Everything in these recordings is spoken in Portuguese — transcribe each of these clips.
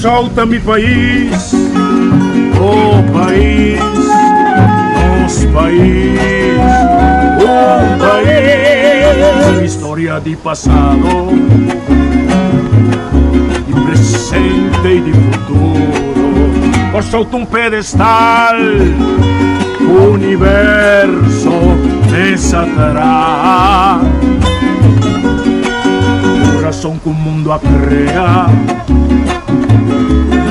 solta mi país, oh país, nos país, un país, storia di passato, di presente e di futuro, por sotto un pedestal, universo me satrà, corazón que un mundo crea,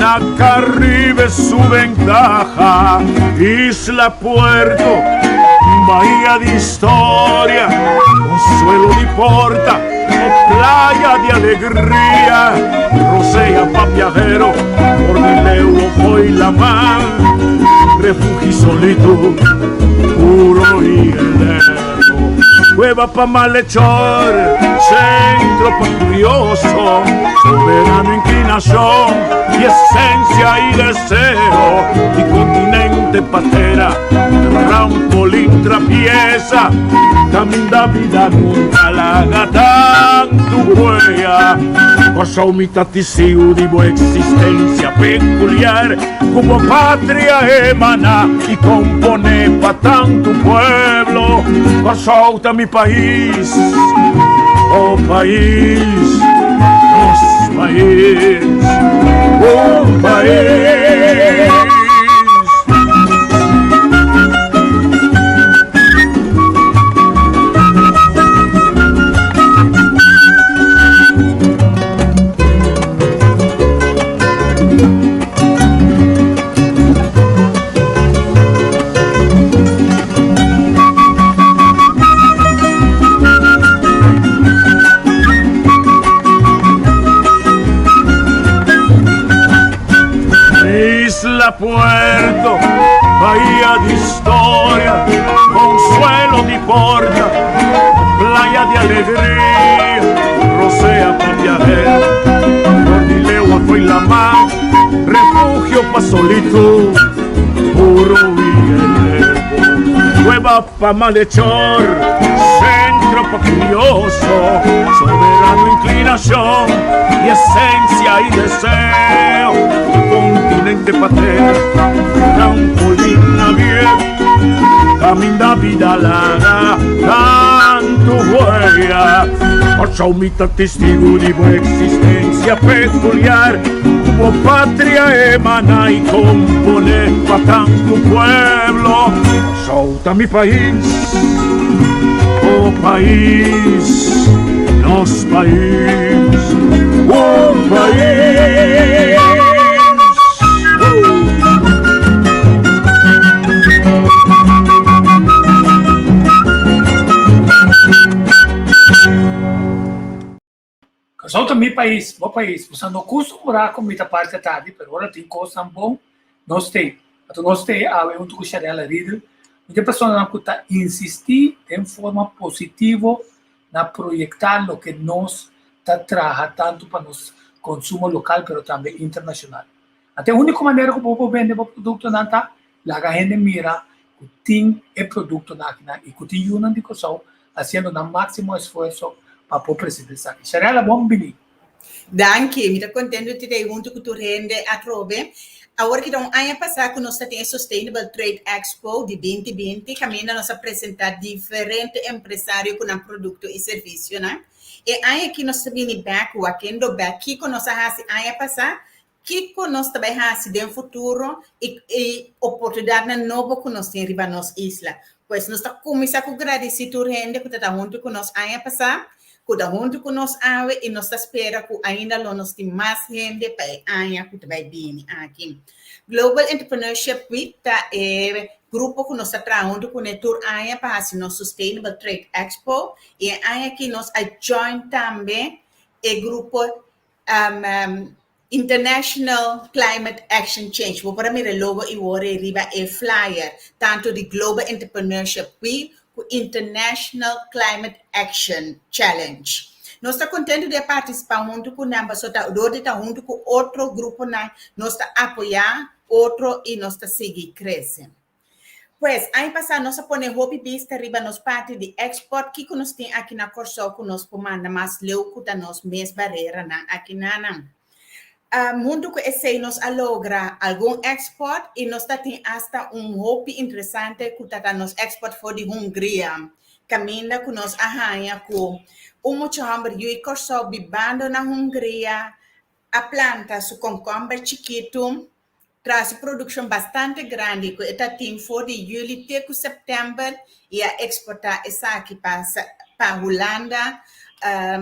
na Caribe su ventaja, Isla Puerto, bahía de historia, consuelo de porta, playa de alegría, rosea pa' viajero, por mil euros voy la mar, refugio solito, puro y heleno, cueva pa' malhechor, centro pa' curioso, soberano inclinación y esencia y deseo, y continente patera, trampolín trapieza, camina vida nunca la haga tanto huella, cosa umita tisiu de boa existencia peculiar, como patria emana y compone pa' tanto pueblo, cosa mi país, oh país, nos país, un país. Puerto, bahía de historia, consuelo de porta, playa de alegría, rosea pa' viajero, Cordileo fue la mar, refugio pa' solito, puro y heleno, cueva pa' malhechor, centro pa' curioso, soberano inclinación y esencia y deseo, continente patria, trampolín abierto, camina vida larga, tanto huella, por umita testigo de buena existencia peculiar, como patria emana y compone pa' tanto pueblo, solta mi país, oh país, nos país, un país. Solta mi país, meu país, você não costuma com muita parte da tarde, mas agora tem coisa bom, nós tem. Então nós tem a muito gostaria de líder, muita pessoa não está insistir em forma positiva na projetar o que nós está trazendo tanto para nos consumo local, mas também internacional. Até a única maneira que o povo vende o produto não está, lá a gente mira que tem o produto na e que tem uma indicação, fazendo o máximo esforço para o presidente. Sarela, bom dia. Danke, mi contento di te junto con tu rende a trove. Agora que então, ano passado, nós temos Sustainable Trade Expo de 2020, que nós apresentar diferentes empresários com produto e serviço, né? E ano que nós também back, o aquendo back, que nós fazemos ano passado, que nós também fazemos no futuro e oportunidade nova que nós temos na nossa isla. Pois nós estamos começando a agradecer tu rende que está junto com nós ano passado, que está junto com nós ave e nós esperamos que ainda nós temos mais gente para ano que vai vir aqui. Global Entrepreneurship Week é grupo que nós estamos junto com o tour ano para fazer nosso Sustainable Trade Expo e ano que nós join também o grupo International Climate Action Change. Vou para mim logo e vou arriba e flyer tanto de Global Entrepreneurship Week com International Climate Action Challenge. Nós estamos contentes de participar junto com a ambassadora, junto com outro grupo, nós estamos apoiar outro e nós estamos seguir crescendo. Pois, ano passado, nós põe hobby vista arriba nos parte de export que nós tem aqui na Corsol, que nós comanda mais leuco da nós mês barreira aqui na Mundo que esse nos logra algum export e nós temos hasta hobby interessante que está nos export for de Hungria. Caminha que nós arranha com muito hambre e corso bibando na Hungria a planta su concombre chiquito traz produção bastante grande que está tem for de julho até setembro e a exportar essa aqui para Holanda,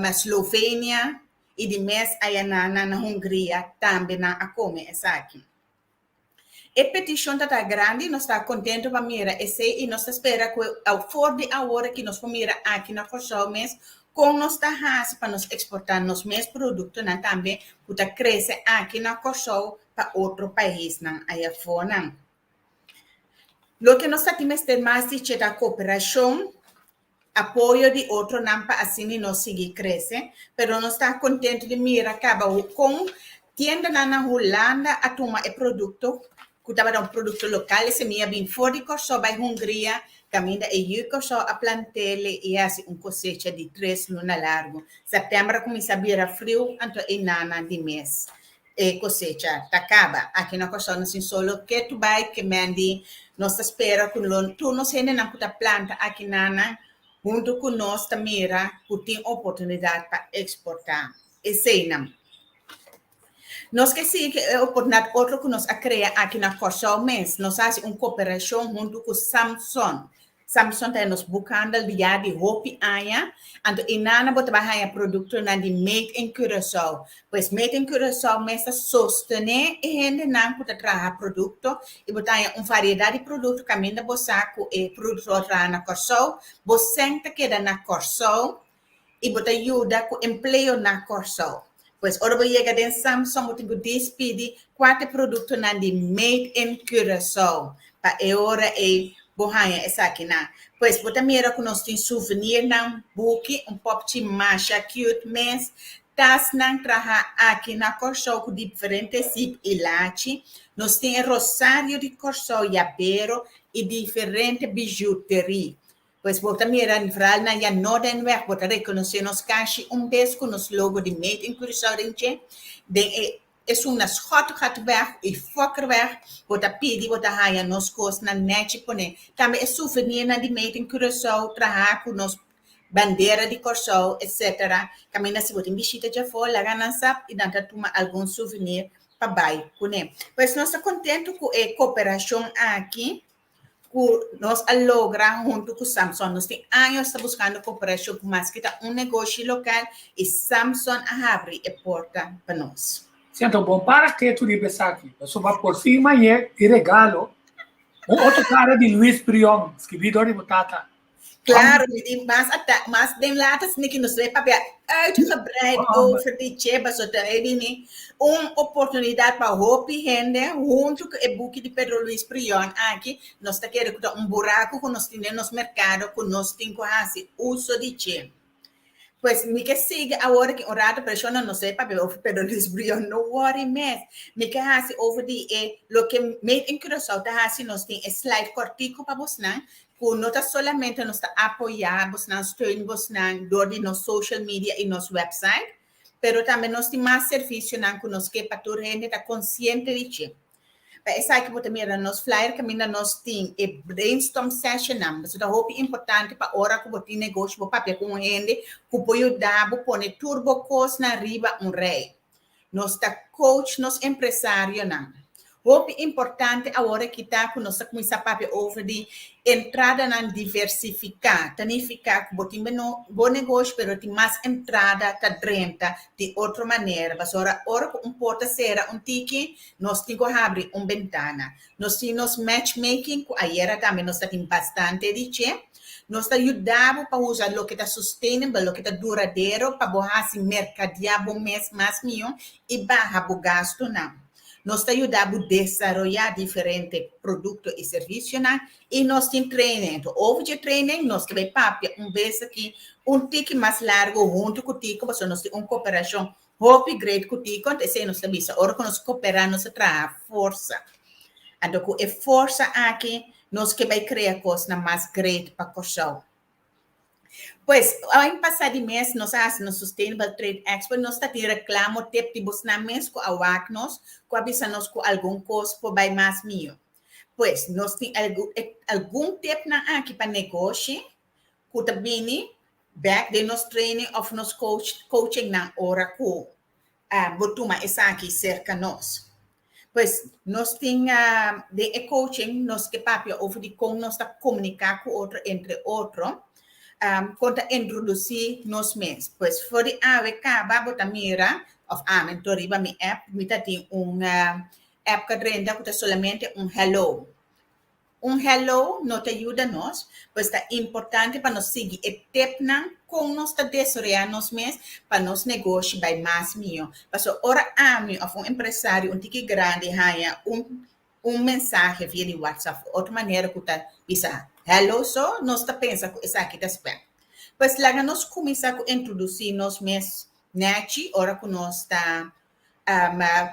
Eslovênia e de mês aí na Hungria também a come essa aqui. A petição está grande, nós estamos contentes para mirar esse e nós esperamos que ao for de agora que nós vamos mirar aqui na Corsol mês com nós para nós exportar nos mesmos produtos também que cresce aqui na Corsol para outro país aí fora. Lo que nós temos ter mais de a cooperação apoio de outro nampa assim nós seguir crescer, pero nós está contente de mirar acaba com tienda na Holanda a tomar o produto que estava um produto local esse minha bem fora de Corsol by Hungria caminha e Corsol a plantele e assim cosecha de 3 lunas largo setembro começa a virar frio então é nana de mês e cosecha acaba aqui na Corsol não se solo que tu vai que mandi nós espera que tu nos ainda não puta planta aqui nana junto com nós também que tem oportunidade para exportar esse não. Nós que sim, que oportunidade outro que nós a criar aqui na Corsol mês, nós fazemos uma cooperação junto com Samsung. Samsung está nos buscando dia de roupa aia, então inana bota bahaya produto na de made in Curaçao. Pois made in Curaçao mês está sostener e rende não para trazer produto e botar uma variedade de produto caminho bosaco e produto na Corsol, bosenta queda na Corsol e botar ajuda com emprego na Corsol. Pois ora vai chegar em Samsung muito que despedir 4 produtos na de made in Curaçao para hora e bohanha essa aqui na pois bota mira que nós tem souvenir na book pop de marcha cute mês tas não traha aqui na Corsol com diferentes tipos e lache nós tem rosário de Corsol yapero e diferente bijuteria. Pois bota mira em fral na ya Northern Weg bota reconhecer nos caixa vez com nos logo de made in Curaçao de é umas hot weg e fokker weg bota pedi bota haya nos cos na net pone também é souvenir na de made in Curaçao traha com nos bandeira de Corsol etc. Caminha se bota visita já for lá na sap e danta toma algum souvenir para bai cone pois nós está contente com a cooperação aqui que nós logra junto com Samsung. Nós tem anos está buscando cooperação com mais que tá negócio local e Samsung abre a porta para nós. Sento bom para que tu libes aqui. Eu só vou por cima e regalo outro cara de Luiz Brion, escritor de Botata. Claro, mas den latas que nos vai papel uitgebreid over die cheba so terrein oportunidade para hopi rende junto com o book de Pedro Luiz Brion aqui nós está querendo buraco que nós temos no mercado que nós temos que uso de cheba. Pois me que siga agora que orado persona não sei para over Pedro Luiz Brion no worry mais me que hasi over de lo que made in Curaçao tá hasi nós tem slide cortico para você não não está solamente nos apoiar, nos steunamos door nos social media e nos website, pero também nós temos mais serviço que nos que para toda gente está consciente de isso. Essa aqui bota mira nos flyer que ainda nós tem e brainstorm session mas é muito importante para hora que botar negócio para papel com gente que pode ajudar a pôr turbo cost na riba rei. Nós está coach nos empresário não. Muito importante agora que está com nossa comissão papel over de entrada na diversificar, tanificar que botim bom negócio, pero tem mais entrada tá drenta de outra maneira. Mas ora que importa ser tiki, nós temos que abrir ventana. Nós temos matchmaking, que aí também nós temos bastante de che. Nós ajudamos para usar o que está sustainable, o que está duradouro, para borrar se mercadear bom mês mais milhão e barra o gasto não. Nós ajudamos a desenvolver diferentes produtos e serviços e nós temos treinamento. Houve treinamento, nós temos papel vez aqui, tique mais largo junto com o tico, nós temos uma cooperação muito grande com o tico, então nós temos agora que nós cooperamos, nós trazemos força. Então, com a força aqui, nós que vai criar coisas mais grandes para a Corsol. Pues, ao passar de mês, nós no Sustainable Trade Expo, nós está tendo reclamo, tep de buscar mês com a WACNOS, com a nos com algum custo por vai mais mil. Pois, nós temos algum tempo na aqui para negócio, que também, back de nos training of nos coaching na hora que botuma essa aqui cerca nós. Pois, nós temos de coaching, nós que papel over de como nós está comunicar com outro, entre outro, quando introduzir nos mês. Pois, for de AWK, babo tamira, of mentor riba mi app, mi tem app que renda que solamente hello. Hello não te ajuda nós, pois é importante para nós seguir e tepna com nós está desejar nos mês para nos negócio vai mais melhor. Mas ora of empresário tique grande haya mensagem via de WhatsApp, outra maneira que tá bisa hello so nós está pensa que essa aqui tá spam. Pois lá nós começar a introduzir nos mês net ora que nós está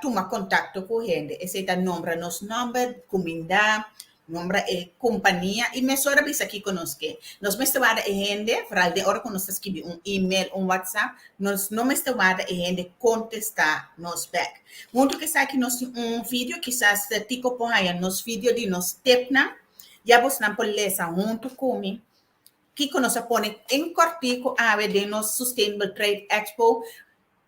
toma contato com gente, esse tá nombra nos número, comida, nombra companhia e mesora bisa aqui conosco. Nós me estamos gente, para de hora que nós escreve e-mail, WhatsApp, nós não me estamos gente contestar nos back. Muito que sabe que nós temos vídeo, quizás tico por aí, nos vídeo de nos tepna, já você não pode ler junto comigo, que nós põe em cortico a de nos Sustainable Trade Expo,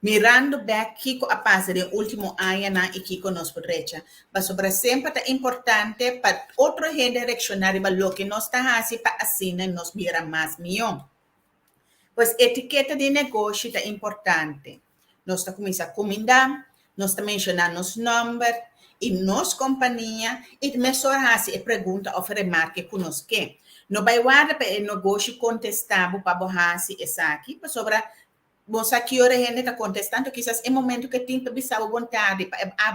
mirando back Kiko a passa de último ano na e Kiko nos podrecha. Mas sobre sempre é importante para outro redirecionar o que nós está fazendo para assim nos mira mais melhor. Pois etiqueta de negócio é importante. Nós está começando a comida, nós está mencionando nos números e nos companhia e mesora assim e pergunta ou remarque conosco. Não vai guardar para o negócio contestável para borrar-se essa aqui, para sobre você aqui hora a gente está contestando, quizás é momento que tem para bisar a vontade,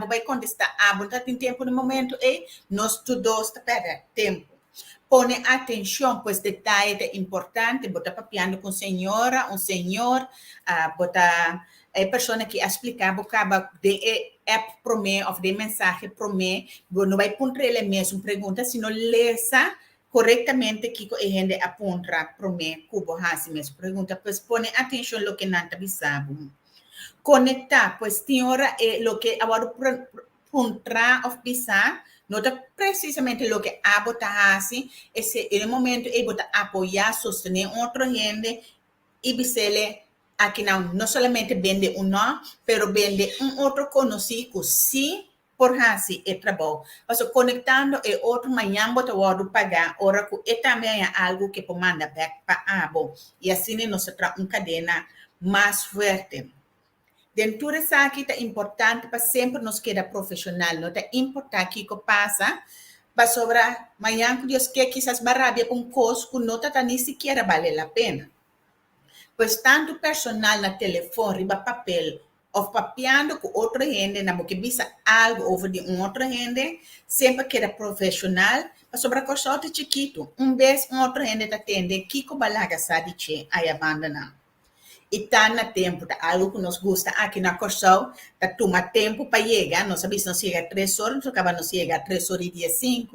vai contestar, vontade tem tempo no momento, e nós todos está perdendo tempo. Põe atenção, pois detalhe é importante, botar papiando com senhora, senhor, botar a pessoa que explicava, acaba de app para mim, ou de mensagem para mim, não vai pôr ele mesmo, pergunta, se não lesa, corretamente que a gente aponta para mim, cubo hasi mesmo pergunta, pois põe atenção no que não está bisabo. Conectar, pois tem hora é o que agora apontar of bisar, não é precisamente o que a botar hasi, esse é o momento é botar apoiar, sostener outra gente e bisele aqui não somente vende não, pero vende outro conhecido, sim, por hasi e trabalho. Mas conectando e outro manhã bota o pagar, ora que é também algo que pode mandar back para abo. E assim nós temos uma cadena mais forte. Dentro dessa aqui é importante para sempre nos queda profissional. Não é importante que passa para sobrar manhã que Deus quer quizás barabia com coisa que não está nem sequer vale a pena. Pois tanto personal na telefone, riba papel, of papiando com outra gente, na boca bisa algo over de outra gente, sempre que era profissional, mas sobre a coisa de chiquito, vez outra gente tá tende, Kiko balaga sabe que aí abandona. E tá na tempo, tá algo que nos gusta aqui na Corsol, tá toma tempo para chegar, nós sabemos nós chega 3 horas, nós acabamos de chegar 3 horas e 15.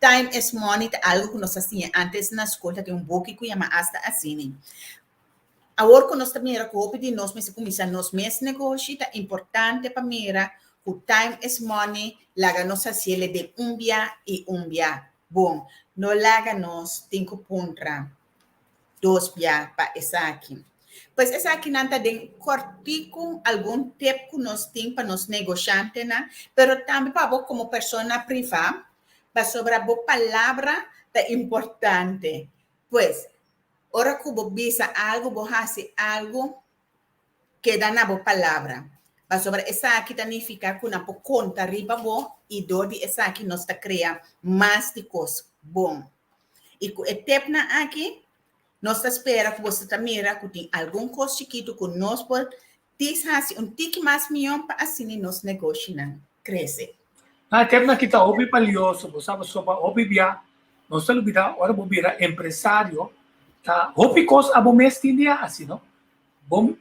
Time is money, tá algo que nós assim antes na escola, tem book que chama hasta assim. Agora que nós também recomendamos de nós, mas começar nos meus negócios, é importante para mim, o time is money, laga nós assim de dia e dia. Bom, não laga nós 5 pontos, 2 dias para essa aqui. Pois essa aqui não está de cortico, algum tempo que nós temos para nos negociantes, né? Pero também para você como pessoa privada, para sobre a boa palavra é importante. Pois, ora que você bisa algo, você hace algo que dá na boa palavra. Mas sobre essa aqui significa que não pode contar riba bom e do de essa aqui nós está criando mais de coisas bom. E com o tempo aqui, nós espera que você também que tem algum coisa chiquito que nós pode fazer tique mais melhor para assim nosso negócio crescer. Na tempo aqui está hobby valioso, você sabe sobre hobby via, nós estamos olvidando agora vou virar empresário. Tá, hobby coisa a bom mês tem dia assim, não? Bom,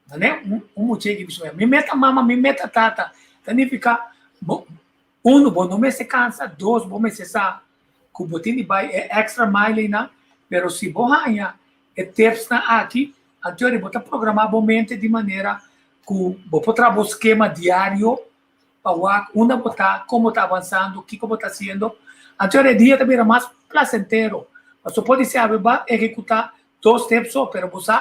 né? Motivo que isso é. Me meta mama, me meta tata. Significa bom não me se cansa, 2 bom me se sa. Que botin vai extra mile na, pero se borraia tips na aqui, a teoria bota programar mente de maneira que vou trabalhar um esquema diário para uma botar como está avançando, o que como está sendo. A teoria dia também é mais placentero. Você pode ser a executar 2 steps só, pero você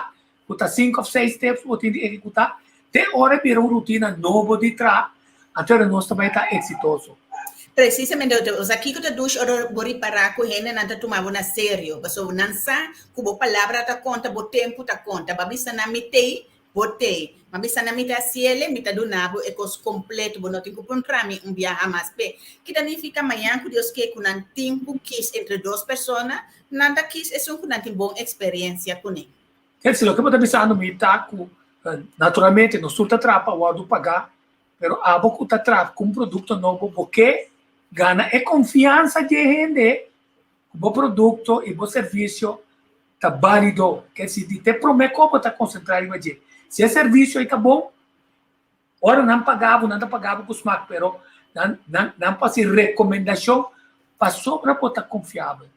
botar 5 ou 6 steps, você tem que executar. Tem hora vira uma rotina nova de trás. A teoria nós também está exitoso. Precisamente, os aqui que traduz ora bori para com ele não tá tomando na sério, mas o não sa, cubo palavra tá conta, bo tempo tá conta, babisa na mitei, botei, babisa na mitei ciele, mita do nabo é cos completo, bo não tem que encontrar me viajar mais bem. Que daí fica amanhã que Deus quer com um tempo quis entre 2 pessoas, nada quis é um com bom experiência com ele. Quer dizer, o que eu estou pensando me tá naturalmente não surta trapa o do pagar, pero a boca tá trapa com produto novo, porque gana é confiança de render o produto e o serviço está válido. Quer dizer, te promete como está concentrado em você. Se o serviço está bom, ora não pagava com os marcos, pero não passa recomendação para sobra para estar confiável.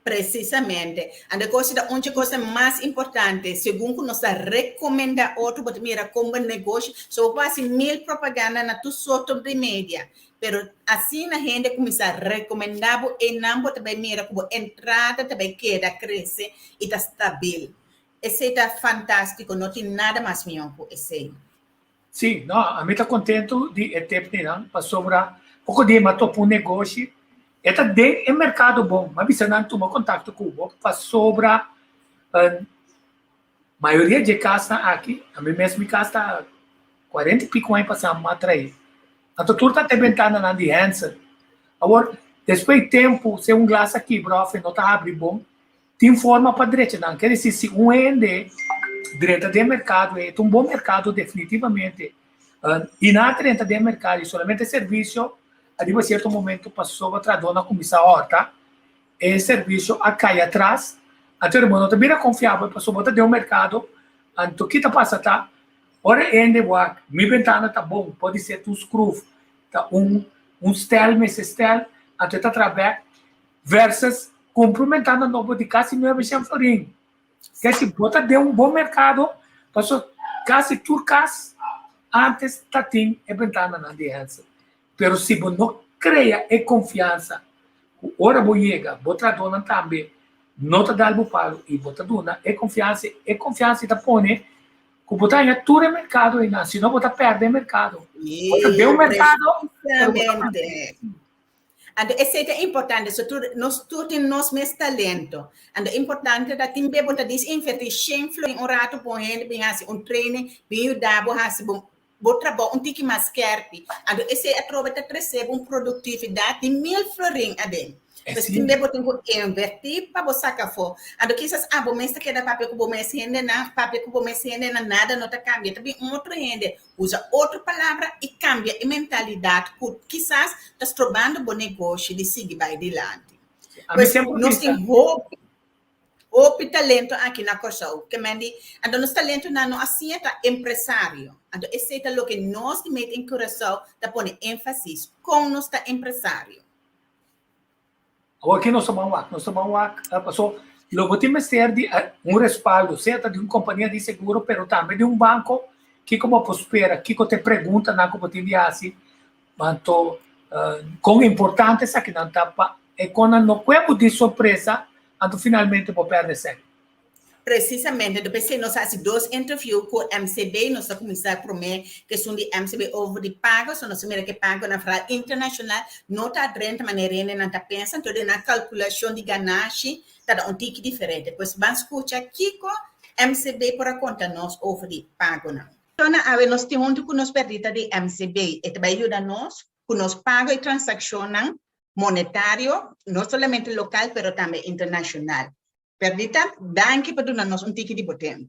Precisamente. A coisa mais importante, segundo nós recomenda outro, para mira como negócio, só faz 1000 propaganda na tu soto de mídia. Pero assim a gente começa a recomendar e não também mira como entrada também queda cresce e está estável. Esse está fantástico, não tem nada mais melhor com esse. Sim, não, a mim está contente de ter para sobrar pouco de matou para um negócio. Eta de mercado bom, mas você não toma contato com o para sobrar maioria de casa aqui, a mim mesmo casa está 40 e pico anos passando a atrair. A tudo está tentando na de Hansen. Agora, depois de tempo, se um glass aqui, brofe, não está abre bom, tem forma para direita, não. Quer dizer, se um ende direita de mercado, é um bom mercado definitivamente. E na direita de mercado, somente serviço, a certo momento passou a tradona começar a horta, e serviço a cair atrás, a ter irmão também é confiável, passou a ter um mercado, então que está passando, tá? Ora, ende, minha ventana tá bom, pode ser um screw, tá stel, mas stel, até tá através, versus complementando novo de quase 900 florim. Que se bota de um bom mercado, passou quase turcas, antes tá tem a ventana na diferença. Pero se você não cria e confiança, ora vou chegar, vou tradona também, não tá dando palo e vou tradona e confiança da pone, que botar em todo o mercado e se não botar perder o mercado. Botar o mercado. Precisamente. Esse é importante, nós temos mesmo talento. É importante que também botar desinvertir sempre em rato por gente, bem assim, treino, bem dabo, assim, bom trabalho, tique mais querpe. Esse é para trazer produtividade de 1000 florim a dentro. Mas também botar invertir para você sacar fora. Quizás bom mês que dá papel que bom mês rende na papel que bom mês rende na nada não tá cambia. Também outro rende usa outra palavra e cambia a mentalidade que quizás está trabalhando bom negócio de seguir vai adiante. Nós temos o talento aqui na Corsão, que mandi, nós talento não assim é empresário. Esse é o que nós metemos em Corsão, tá põe ênfase com nosso empresário. Aqui nós tomamos passou, logo temos ter de respaldo, certo, de uma companhia de seguro, pero também de um banco que como prospera, que te pergunta na como te assim, quanto com importante essa que não tapa, e quando não é de surpresa, então finalmente vou perder. Precisamente, depois que nós fazemos 2 interviews com o MCB, nós começamos a prometer que são de MCB over de pago, são nós que pago na frente internacional, não está dentro da maneira que não está pensando, toda na calculação de ganagem, está um tique diferente. Depois vamos escutar aqui com o MCB para conta nós over de pago. Então, nós temos junto com nós perdida de MCB, e também ajuda nós com nós pago e transação monetário, não somente local, mas também internacional. Perdita, danke para dar-nos tique de tempo.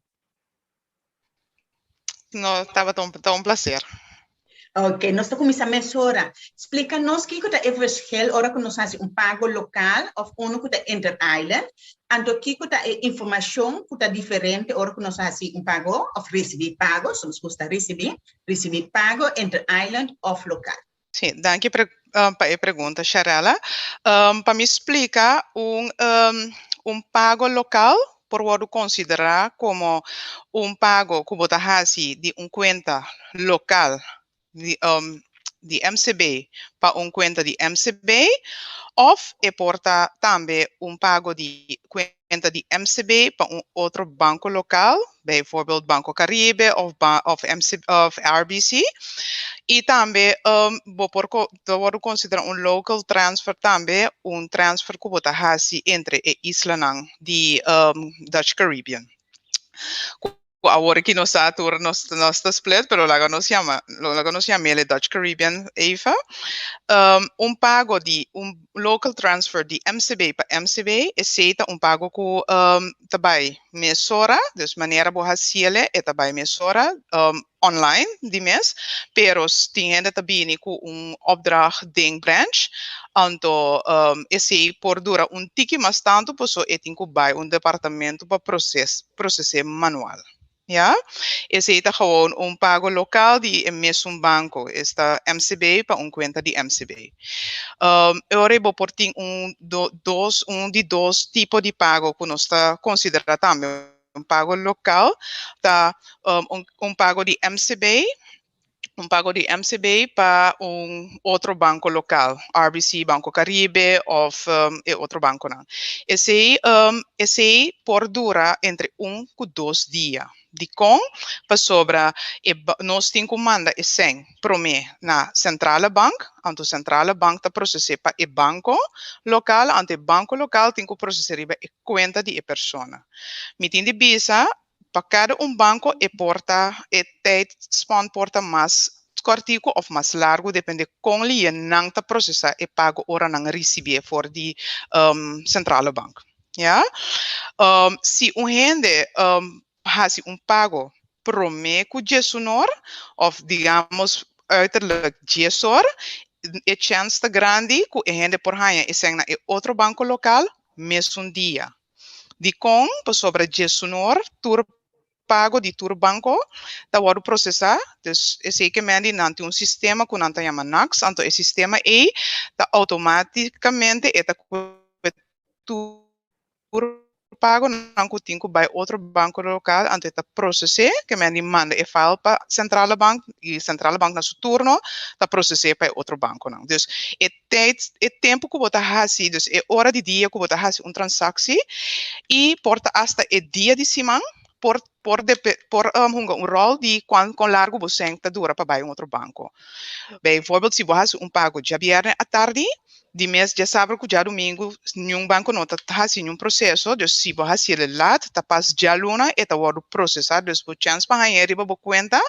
No, estava tão prazer. Ok, nós estamos começando a mensurar. Explica-nos que é o verschil, ora que nós fazemos pago local ou que é inter-island, então que é informação que é diferente, ora que nós fazemos pago ou receber pago, se nos custa receber pago inter-island ou local. Sim, danke para a pergunta, Sharela. Para me explicar, pago local por considerar como pago que você hace de cuenta local de MCB para cuenta de MCB, of porta também pago de conta de MCB para outro banco local, bijvoorbeeld Banco Caribe of RBC. E também, você considera local transfer também, transfer que você faz entre islas de Dutch Caribbean. Agora que nós está split, pero laga nos chama ele Dutch Caribbean EVA. Pago de local transfer de MCB para MCB, aceita pago que também mesora, de maneira boa ciele, e também mesora online de mês, pero tem também com opdracht de branch, então esse por dura tiki mais tanto, posso tem que vai departamento para processar manual. Ja, esse é gewoon pago local de mesmo banco, esta MCB para conta de MCB. Eu vou por ter de dois tipos de pago que nós está considerando também pago local, tá pago de MCB, pago de MCB para outro banco local, RBC, Banco Caribe ou outro banco não. Esse por dura entre e 2 dias. De com, para sobra, nós temos que mandar esse promê na Centrale Bank, então a Centrale Bank está processando para o banco local, então o banco local tem que processar a conta de pessoa. Me tem de visa, para cada banco, porta mais cortico ou mais largo, depende de como ele não está processando e pago ora não receber for de Centrale Bank. Ja? Se rende faz pago promê com gestionor, ou digamos, uiterlijk gestor, é chance grande que a gente por aí é na outro banco local, mesmo dia. De com, sobre gestionor, tur pago de tur banco, da hora processar, dus esse que me não tem sistema que não chama NAX, então esse sistema automaticamente tur pago não tem que vai outro banco local antes de processar, que me manda e file para Centrale Bank, e Centrale Bank na seu turno, está processar para outro banco. Não. Dus, é tempo que você faz, dus, é hora de dia que você faz transação, e porta hasta é dia de semana, por rol de quão largo você está dura para outro banco. Bijvoorbeeld, se você faz pago de viernes à tarde, de mês de sábado, já domingo, nenhum banco não está fazendo processo, então se você faz lá, está passando já luna, e está processado, então você chance para ganhar riba conta,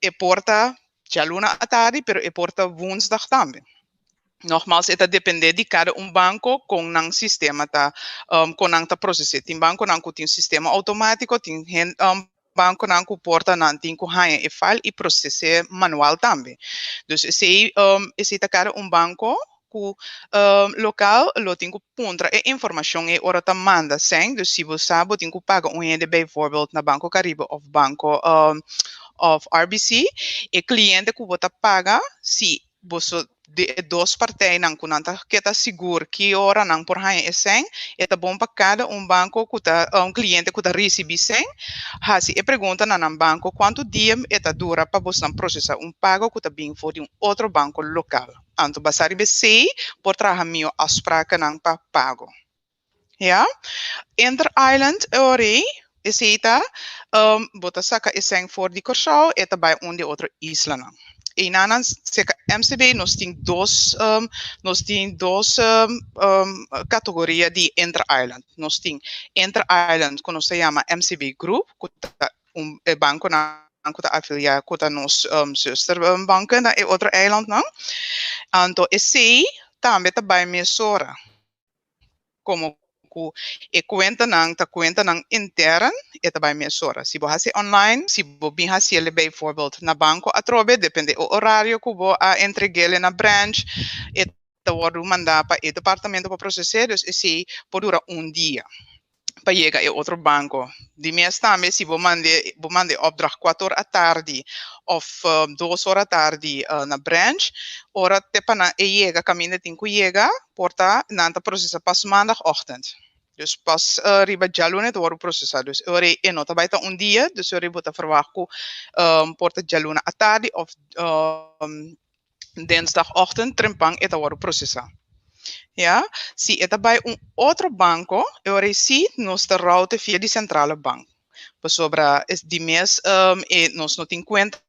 e porta já luna à tarde, pero e porta woensdag também. Nogmaals, het depende de cada banco com um sistema com um processo. Tem banco que tem sistema automático, tem banco que porta não tem que ganhar e file e processar manual também. Dus esse cada banco que local lo tem que pôr a informação e ora manda sem, dus se você sabe tem que pagar rende bijvoorbeeld na Banco Caribe ou Banco of RBC, e cliente que você paga se você de duas partes não conanta que está seguro que hora não por aí é sem é bom para cada banco que tá cliente que está recebe sem assim e pergunta na banco quanto dia está dura para você processar pago que está bem for de outro banco local então basar be sei por trabalhar meu afspraak não para pago ja Inter Island ore aceita bota saca e sem for de Curaçao e também de outra isla não. E na MCB nós temos duas categorias de Inter-Island. Nós temos Inter-Island, que nós chama MCB Group, que é banco que está afiliado com a nossa sisterbank na outro eiland. Então, esse também vai mesura como e conta não interna e também mesura. Se você online, se você fazer bijvoorbeeld na banco atrobe, depende do horário que você entregar na branch, e você mandar para o departamento para processar, esse por dura dia para chegar a outro banco. De mês também, se você manda opdracht 4 horas da tarde ou 2 horas da tarde na branch, ora te para chega, caminho tem que chegar, porta, não processa para maandagochtend. Dus pas riba jalune te worden processado. Dus ore nota baita dia, dus ore bota verwachten porta jalune atadi of dinsdagochtend trempang eta worden processado. Ja, si eta bij outro banco, ore si nos te route via die centrale bank. Sobre es die mes nos não tem conta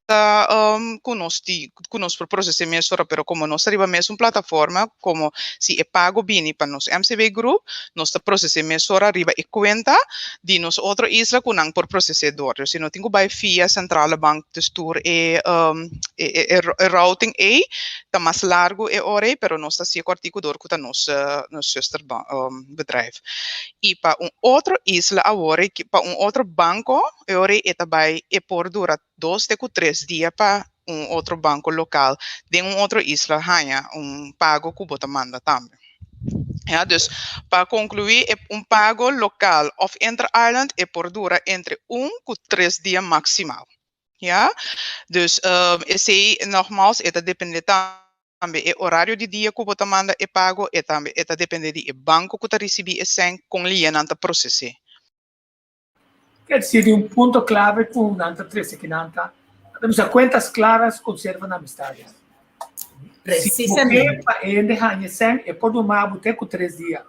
conosco processo mês pero como nós arriba mesmo plataforma como se é pago bem para nos MCB Group nós tá processo mês arriba e conta de nos outra isla kunang por processador se não tem que vai via centrale bank de tour routing tá mais largo hora pero nós tá se cortico dor com nos sister bedrijf e para outro isla agora que para outro banco ore eta by e por dura 2 a 3 dias para outro banco local de outra isla hanha pago que bota manda também. Ja, dus para concluir é pago local of inter-island e por dura entre 1 a 3 dias maximal. Ja, dus esse nogmaals eta depende também é horário de dia que bota manda e pago e também eta depende de banco que tá recebi e sem com lienanta processo. Quer dizer, ponto clave com Nanta 13 que Nanta, temos contas claras conservam amizades. Precisamente. Se por uma bote com 3 dias.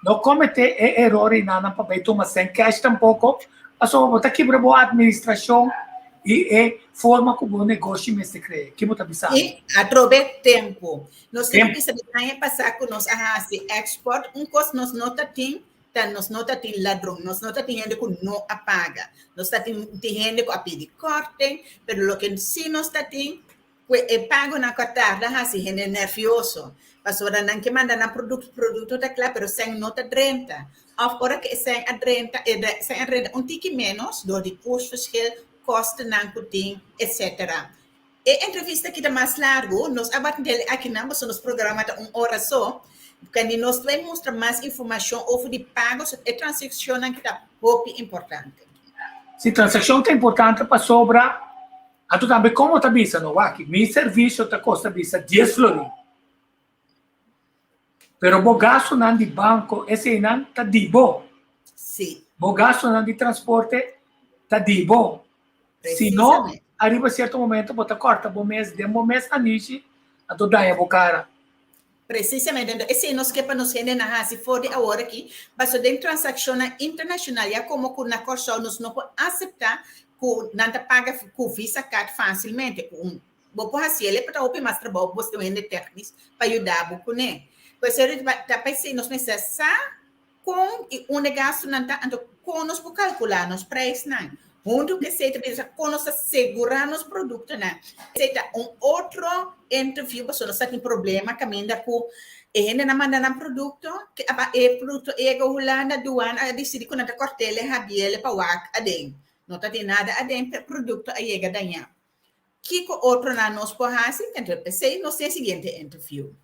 Não cometer erro em nada para vai tomar sem cash tampouco, mas só botar quebra boa administração e forma como o negócio se cria. Que muito avisado. E atrove tempo. Nós temos que passar com nós a export, costo nós nota tem nós não temos ladrão, nós não temos gente que não apaga, nós temos gente que pede corte, mas o que sim nós temos é pago na cortada, assim, gente nervioso, mas agora não que manda na produto tá claro, mas sem nota 30, agora que sem a 30, tique menos, do de custo, custo não tem, etc. E entrevista que é mais largo, nós abatemos aqui não, mas nós programamos hora só. Porque nós vamos mostrar mais informação sobre pagos e transação que é muito importante. Se transação é importante para sobrar, a tu também como está pensando, aqui, meu serviço está custa 10 florins. Pero o gasto não de banco, esse não está de bom. Sim. O gasto não de transporte está de bom. Se não, arriba certo momento, bota corta, bom mês, de bom mês a niche, a tu dá a cara. Precisamente, esse nós que para nós render na se for de agora aqui, mas o de transação internacional é como que na corção nós não pode aceitar que não paga com Visa Card facilmente. Vou por assim, ele para o mais trabalho você vende técnicos para ajudar o né. Pois ele tá pensando nós necessita com negócio não tá ando com nós por calcular nos preços não. Onde que se precisa com nós segurar nos produtos né. Se tá outro interview para nós tem problema caminha com ainda não manda na produto que produto é lá na aduana decide quando tá cortele rabiele para wak adem não tá tem nada adem produto aí é ganha que outro na nós por assim entre PC nós tem seguinte interview.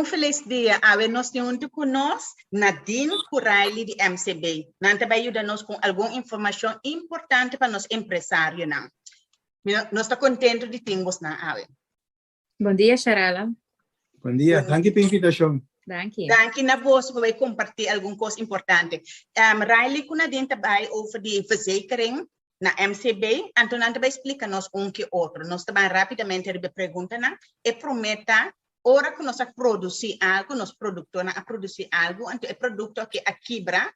Feliz dia. Nós temos conosco Nadine Curaili de MCB. Nós vai ajudar-nos com alguma informação importante para nós empresários. Nós estamos contentes de termos na Ave. Bom dia, Sharala. Bom dia. Danke pela invitação. Danke. Danke na você para compartilhar alguma coisa importante. Riley, com Nadine também over de verzekering na MCB. Então, nós vai explicar-nos que outro. Nós também rapidamente perguntamos e prometa ora que nós produzir algo, nós produtores a produzir algo, então é produto que a quebra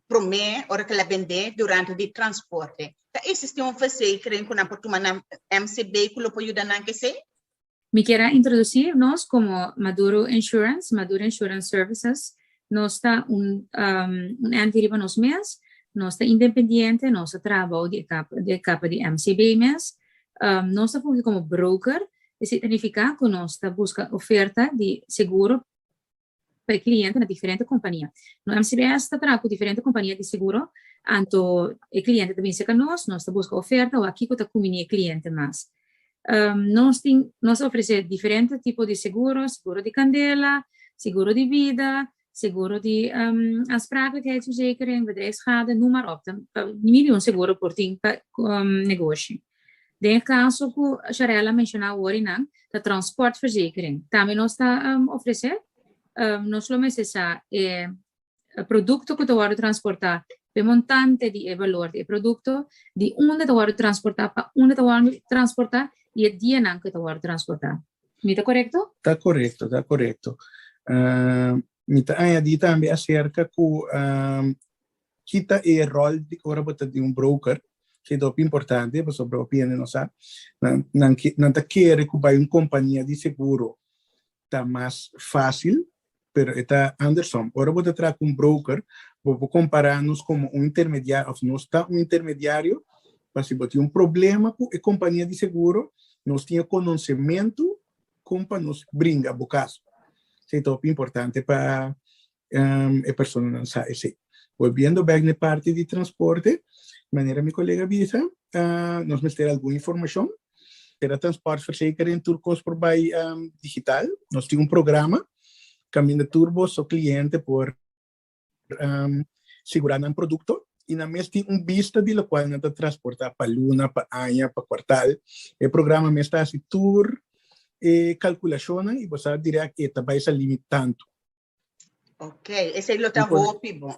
promete, ora que ela vende durante o transporte. Então, existe verzekering que nós podemos na MCB que pode ajudar na que se? Me quero introduzir nós como Maduro Insurance Services. Nós está entidade para nós mesmos, nós está independente, nós trabalho de capa de MCB mesmo, nós está como broker. Isso significa que nós buscamos oferta de seguro para o cliente na diferente companhia. No MCBS está trabalhando com diferente companhia de seguro, então o cliente também se nós buscamos oferta ou aqui que está com o cliente mais. Nós oferecemos diferentes tipos de seguro, seguro de candela, seguro de vida, seguro de aansprakelijkheidsverzekering, bedrijfsschade, noem maar op. Miljoen seguro por negócio. De caso que a Sharela mencionou agora, da transportverzekering. Também nós está oferecendo nós vamos essa produto que tu vai transportar, o montante de valor do produto, de onde tu vai transportar para onde tu vai transportar e o dia que tu vai transportar. Está correto? Está correto, está correto. Me está añadindo também acerca que kita o rol de um broker, que é muito importante, porque o broker não sabe, não quer que uma companhia de seguro está mais fácil, pero está Anderson. Agora vou tratar com um broker, vou comparar-nos como um intermediário, ou não está um intermediário, mas se tem um problema com a companhia de seguro, nós temos conhecimento como para nos brincar o caso. Isso é muito importante para a pessoa não saber. Volviendo bem na parte de transporte, de maneira minha colega avisa, nós vamos ter alguma informação. Era transportverzekering turcos por bij digital. Nós temos um programa caminho turbo o cliente por segurar um produto e na mesma tem vista de lo qual não transportar para Luna, para Anha, para Quartal. O programa me está assim tour calculação e você dirá que está vai ser limitando. Ok, esse é o que hope bom.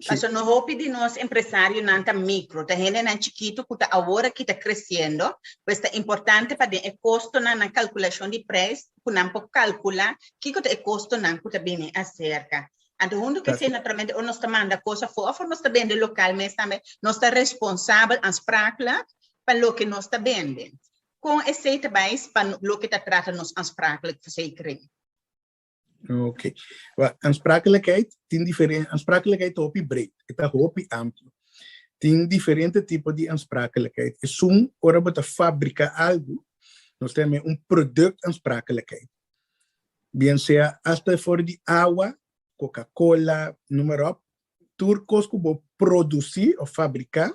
Mas no hope de nós empresários não tá micro, tá gente não chiquito que tá agora que tá crescendo, pues é importante para o custo na calculação de preço, que não pode calcular que é o custo não que tá bem acerca. Então, onde que se naturalmente nós tá manda coisa fora, nós tá vendo local, mas também nós tá responsável as práticas para o que nós tá vendo. Com esse também para o que tá trata nos as práticas que você cria. Ok. A aansprakelijkheid tem diferente, aansprakelijkheid op breed, het op amplo. Tem diferente tipo de aansprakelijkheid. É ora você fabrica algo, nós temos produto aansprakelijkheid. Bien sea hasta fora de água, Coca-Cola, número turcos que vão produzir ou fabricar,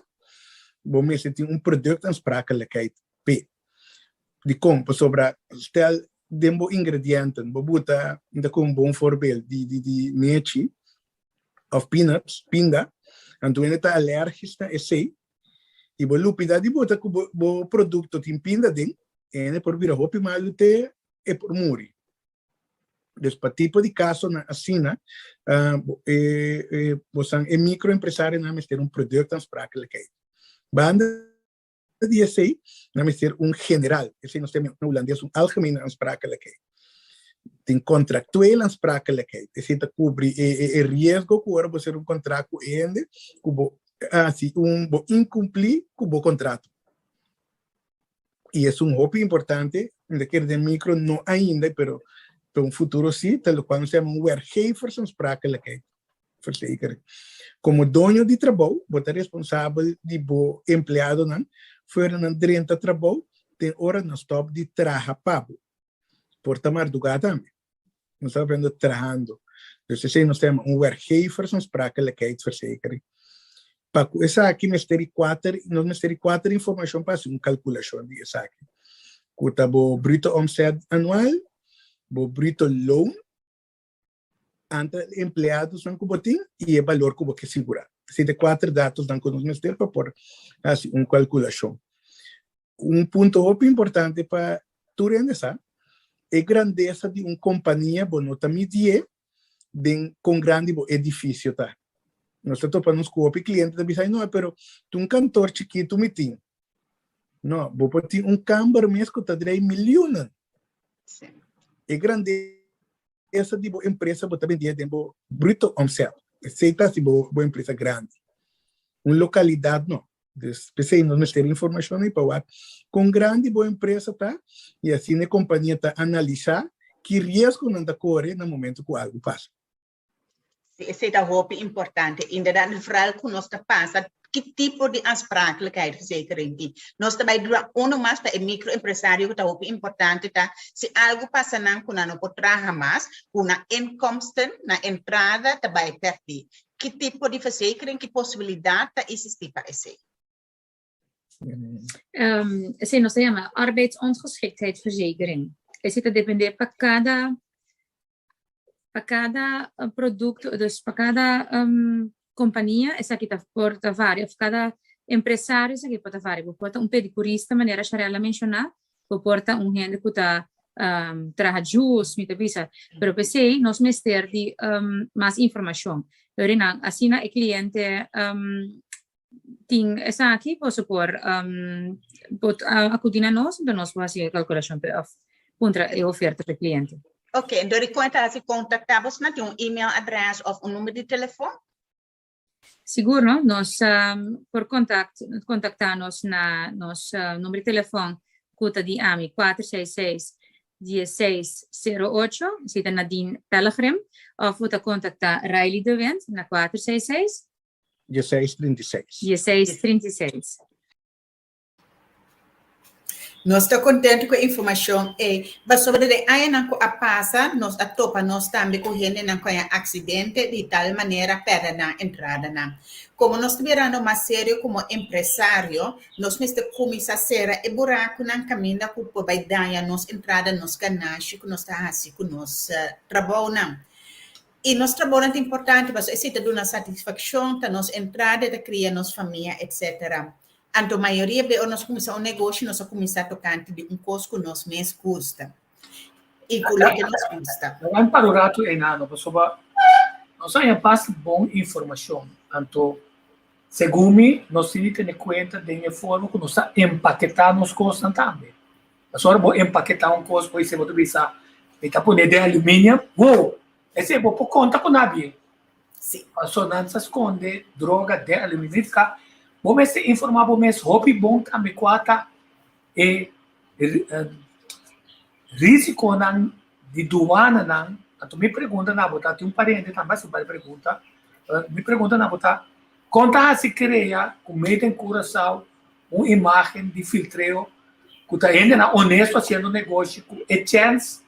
vamos ter produto aansprakelijkheid. P. De compra sobre stel dembo ingrediënten, bobuta, dat komt een bon voorbeeld, die mechi, of peanuts, pinda, en toen het allergisch na essay, e bo lupida di bota ku bo producto tin pinda ding, en por vira hopi malute e por muri. Dus pa tipo di caso na asina, bosan e microempresario na mister un producto aansprakelijkheid. Banda die essay, dan is er een generaal. Essay nog steeds in Holland is een algemene aansprakelijkheid. Tem contractuele aansprakelijkheid. Es decir, cubre el riesgo que ahora ser un contrato ende, cubo así un incumplir cubo contrato. Y es un hobby importante, de que de micro no ainda, pero para un futuro sí, tal cual se llama un werkgevers aansprakelijkheid. Verzekering. Como dono de trabalho, você é responsável de bo empregado não, fora não durante trabalho, tem hora no stop de trabalhar pago. Por tamar do gato também. Nós estamos vendo trabalhando. Então, se nós temos werkgevers aansprakelijkheid verzekering. Para essa aqui nós temos quatro informações para uma calculação de essa aqui. Cuta bo bruto omzet anual, bo bruto loan, ante empregados não cubotim e o valor que você segurar. Se de quatro dados não conhecemos para pôr assim uma calculação. Ponto muito importante para tu realizar é a grandeza de uma companhia bonita medir com grande edifício tá. Nós estamos topando com o cliente da bisa não, pero tu cantor chiquito meeting. Não, vou ter câmara mesmo que está 3 milhões. É grande essa tipo empresa pode vender tempo bruto omzet. Aceita se boa empresa grande. Uma localidade não. Pensei nós ter informação aí para com grande boa empresa tá e assim a companhia tá analisar que risco não está corre no momento que algo passa. Esse é o importante. Ainda no verhaal que nós está passa que tipo de aansprakelijkheid verzekering. Nós também doa mais para o microempresário que é importante tá. Se algo passa não que não pode trabalhar mais, na inkomsten, na entrada também perder. Que tipo de verzekering, que possibilidade existe para esse? Esse nós chama arbeidsongeschiktheidsverzekering. Esse está depender para cada produto, dus para cada companhia, essa aqui está por várias, cada empresário, essa aqui pode várias. Pode pedicurista, maneira que ela mencionar, pode um gente que está traga juice, mita bisa. Pero pensei, nós mister de mais informação. Então, assim, o cliente tem essa aqui, por supor, acudir a nós, então nós vamos fazer a calculação contra a oferta do cliente. Ok, então reconta se contactamos na um e-mail address ou um número de telefone? Seguro, nós por contactar-nos na nosso número de telefone, cuta de AMI 466-1608, cita na din Telegram, ou futa contactar Riley de Vent na 466 1636. Nós estamos contentes com a informação mas sobre de aí não a passa nós a topa nós também correndo não com acidente de tal maneira perda na entrada na como nós tiverando mais sério como empresário nós mesmo começar a ser e buraco na caminho da culpa vai dar nós entrada nós canais que nós está assim com nós trabalho não e nosso trabalho é importante mas esse te dá uma satisfação da nossa entrada da criar nossa família etc. A maioria de nós começamos um negócio, nós começamos a tocar de custo que nós mesmos custa. E com o que nos custa. Não para o rato é nada, pessoal. Nós temos bastante boa informação. Então, segundo nós temos que ter conta de forma que nós empaquetar nos custos também. A senhora vai empaquetar custo, por exemplo, você está pondo de alumínio, esse é por conta com nada. Sim. A senhora não se esconde droga de alumínio, vamos se informar, vamos roupa bom também quata e risco de doana não. Então me pergunta na botar tem parente também se vai pergunta me pergunta na botar conta se cria com medo em coração uma imagem de filtreio que está ainda honesto fazendo negócio com a chance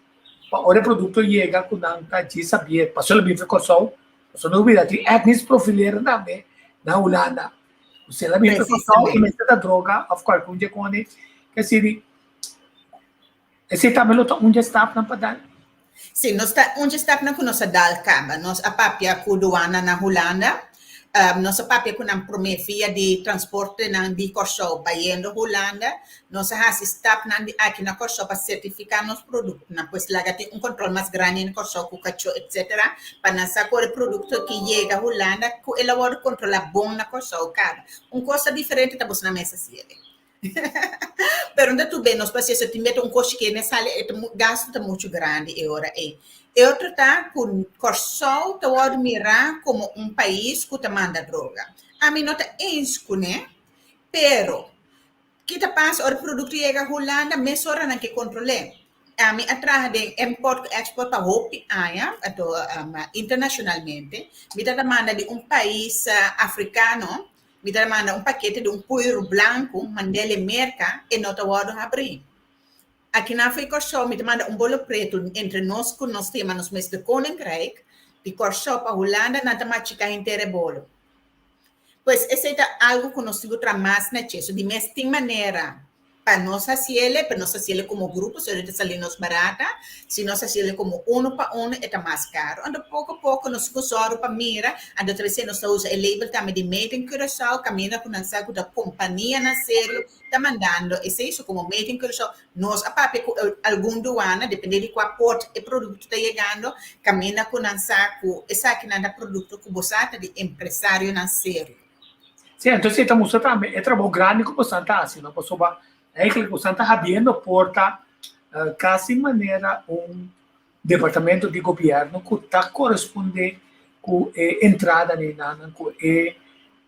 para o produto chegar com não tá de saber passou bem ficou só não vida tem etnis profileiro também na Holanda. Se ela me perguntou e me da droga, of course, onde é que se esse também onde está na padal? Sim, nós está onde está na nossa dalcaba, nós a papia cudoana na Holanda, nossa papia com a promessa de transporte na de corso baiendo Holanda, nós a está na aqui na corso para certificar nos produtos, na pois lá tem controle mais grande no corso com cacho etc. para lançar o produto que chega a Holanda, que ela pode controlar bom na corso cara, coisa diferente tá na mesa ciele. Pero onde tu bem, nós passamos a meter costo que nessa gasto tá muito grande e ora é. E outro tá com corso tá pode mirar como país que tá manda droga. A mim não tá isso, né? Pero kita passa o produto chega a Holanda, mas ora não que controle. A mim atrás de import export para hopi aia, atau internacionalmente, me dá manda de país africano. Me manda paquete de puiro branco, mandele merca e não te pode abrir. Aqui na África só me manda bolo preto entre nós que nós temos nos meses de Koninkrijk, de corso para Holanda, não te machica inteira bolo. Pois esse é algo que nós temos que mais na cheio, de mesma maneira, para nós fazer como grupo, se ele sair nos barata, se nós fazer como para é mais caro. Então, pouco a pouco, nós usamos para mira, então, talvez nós usa o label também de Made in Curaçao, caminha com a saco da companhia na sério, está mandando, e se isso como Made in Curaçao, nós, a papi, algum doana, dependendo de qual porte o produto está chegando, caminha com a saco, e saque nada produto que você de empresário na sério. Sim, então, você está mostrando também, é trabalho grande que você está assim, não posso é que você está abrindo porta quase maneira departamento de governo que está correspondendo com a entrada com a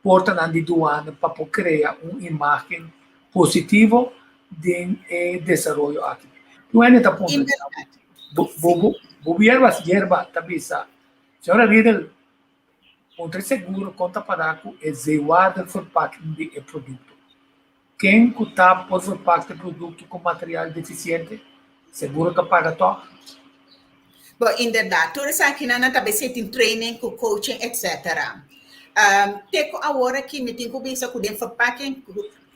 porta de doana para criar uma imagem positiva de desenvolvimento aqui. Não é nesse ponto. Governo as hierbas também sabe. Senhora líder, contra seguro conta para que é zeado for parte do produto. Quem está por parte do produto com material deficiente, seguro que paga todo? Bom, em verdade, tudo isso aqui na também se tem training, com coaching, etc. Tem agora que me tem que pensar com dentro parte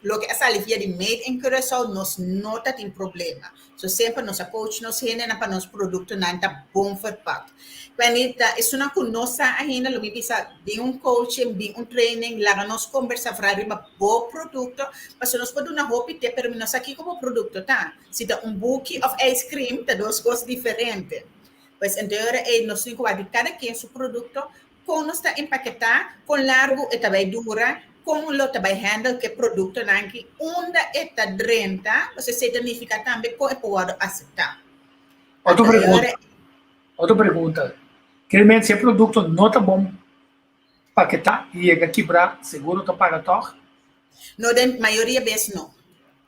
lo que es alivia de made in Curaçao, nos nota tem problema. So sempre nos coach nos hene na para nos produto na tá bom verpakt. Quando isso não conosco ainda, lo me pisa bem coaching, bem training, lá nós conversa sobre uma bom produto, mas nós podemos na roupa ter pero nós aqui como produto tá. Se tá buque of ice cream, tá duas coisas diferentes. Pois então nós temos que ver cada quem seu produto, como está empaquetar, com largo e também dura, como lo também handle que produto nanki, onde está drenta, você significa também como pode aceitar. Outra pergunta. Realmente, se o produto não está bom paquetar e ele quebrar, seguro está paga toch? Não, a maioria vezes não.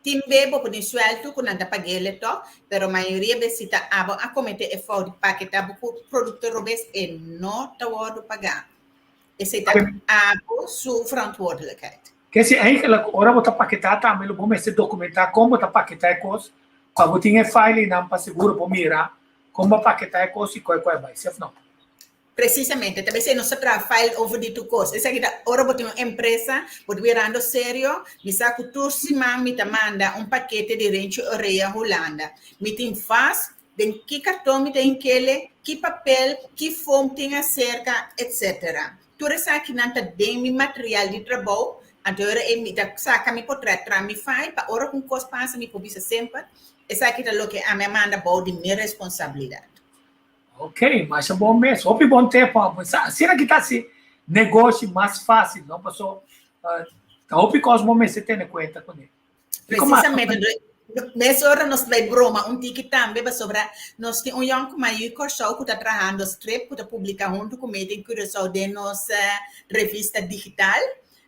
Tem bebo por suelto quando anda pagar ele toch, pero a maioria vezes está a cometer efeito de paquetar o produto robês e não está hora de pagar. Esse está a sua verantwoordelijkheid. Que se eigenlijk ora você paquetar também, bom é se documentar como você paquetar a coisa, para você ter file e não para seguro para mirar como paquetar a coisa e qual vai ser não. Precisamente, também se não se trata file over de tu coisa. Essa aqui da ora você tem uma empresa, você virando sério, me saco toda semana me manda paquete de Renche Oreia Holanda. Me tem faz, den que cartão me tem que papel, que forma tem acerca, etc. Tudo isso aqui não está bem meu material de trabalho, então eu me saca me portrait me faz, para hora com coisa passa me publica sempre. Essa aqui é o que a minha manda bom de minha responsabilidade. Ok, mas é bom mesmo. Houve bom tempo. Será que está assim, negócio mais fácil, não passou? Houve coisas momentos você tem em conta com ele. Precisamente. Nessa hora nós vai broma ticket também sobre nós tem young maior Curaçao que está trabalhando strip que está publicando junto com Made in Curaçao de nossa revista digital.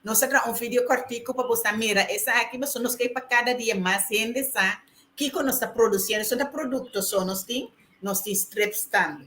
Nós temos vídeo cortico para você mirar essa aqui, mas nós queremos para cada dia mais gente sabe que nós está produzindo, são produtos só nós tem strips também.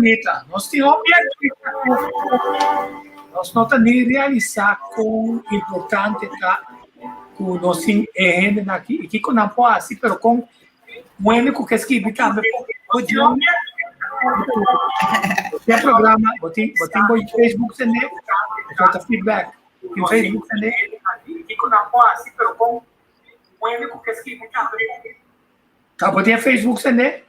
Bonita. Nós temos nós não estamos nem realizar com importante que nós temos aqui e que não pode assim, mas com o único que escreve também tem programa, tem Facebook também, tem feedback, tem Facebook também assim, pero com o único que escreve muito rápido. Acabou de Facebook, né?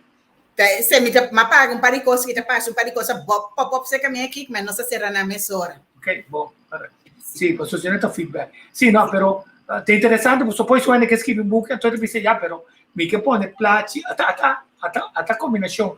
Se me paga par de coisa que te passa, um par de coisa pop-up você caminha aqui, mas não se será na mesora. Ok, bom. Sì, posso sentire feedback. Sì, no, però è interessante, questo poi suona che scrivi un book, e tu dici, ja, però mica pone placi, a combinazione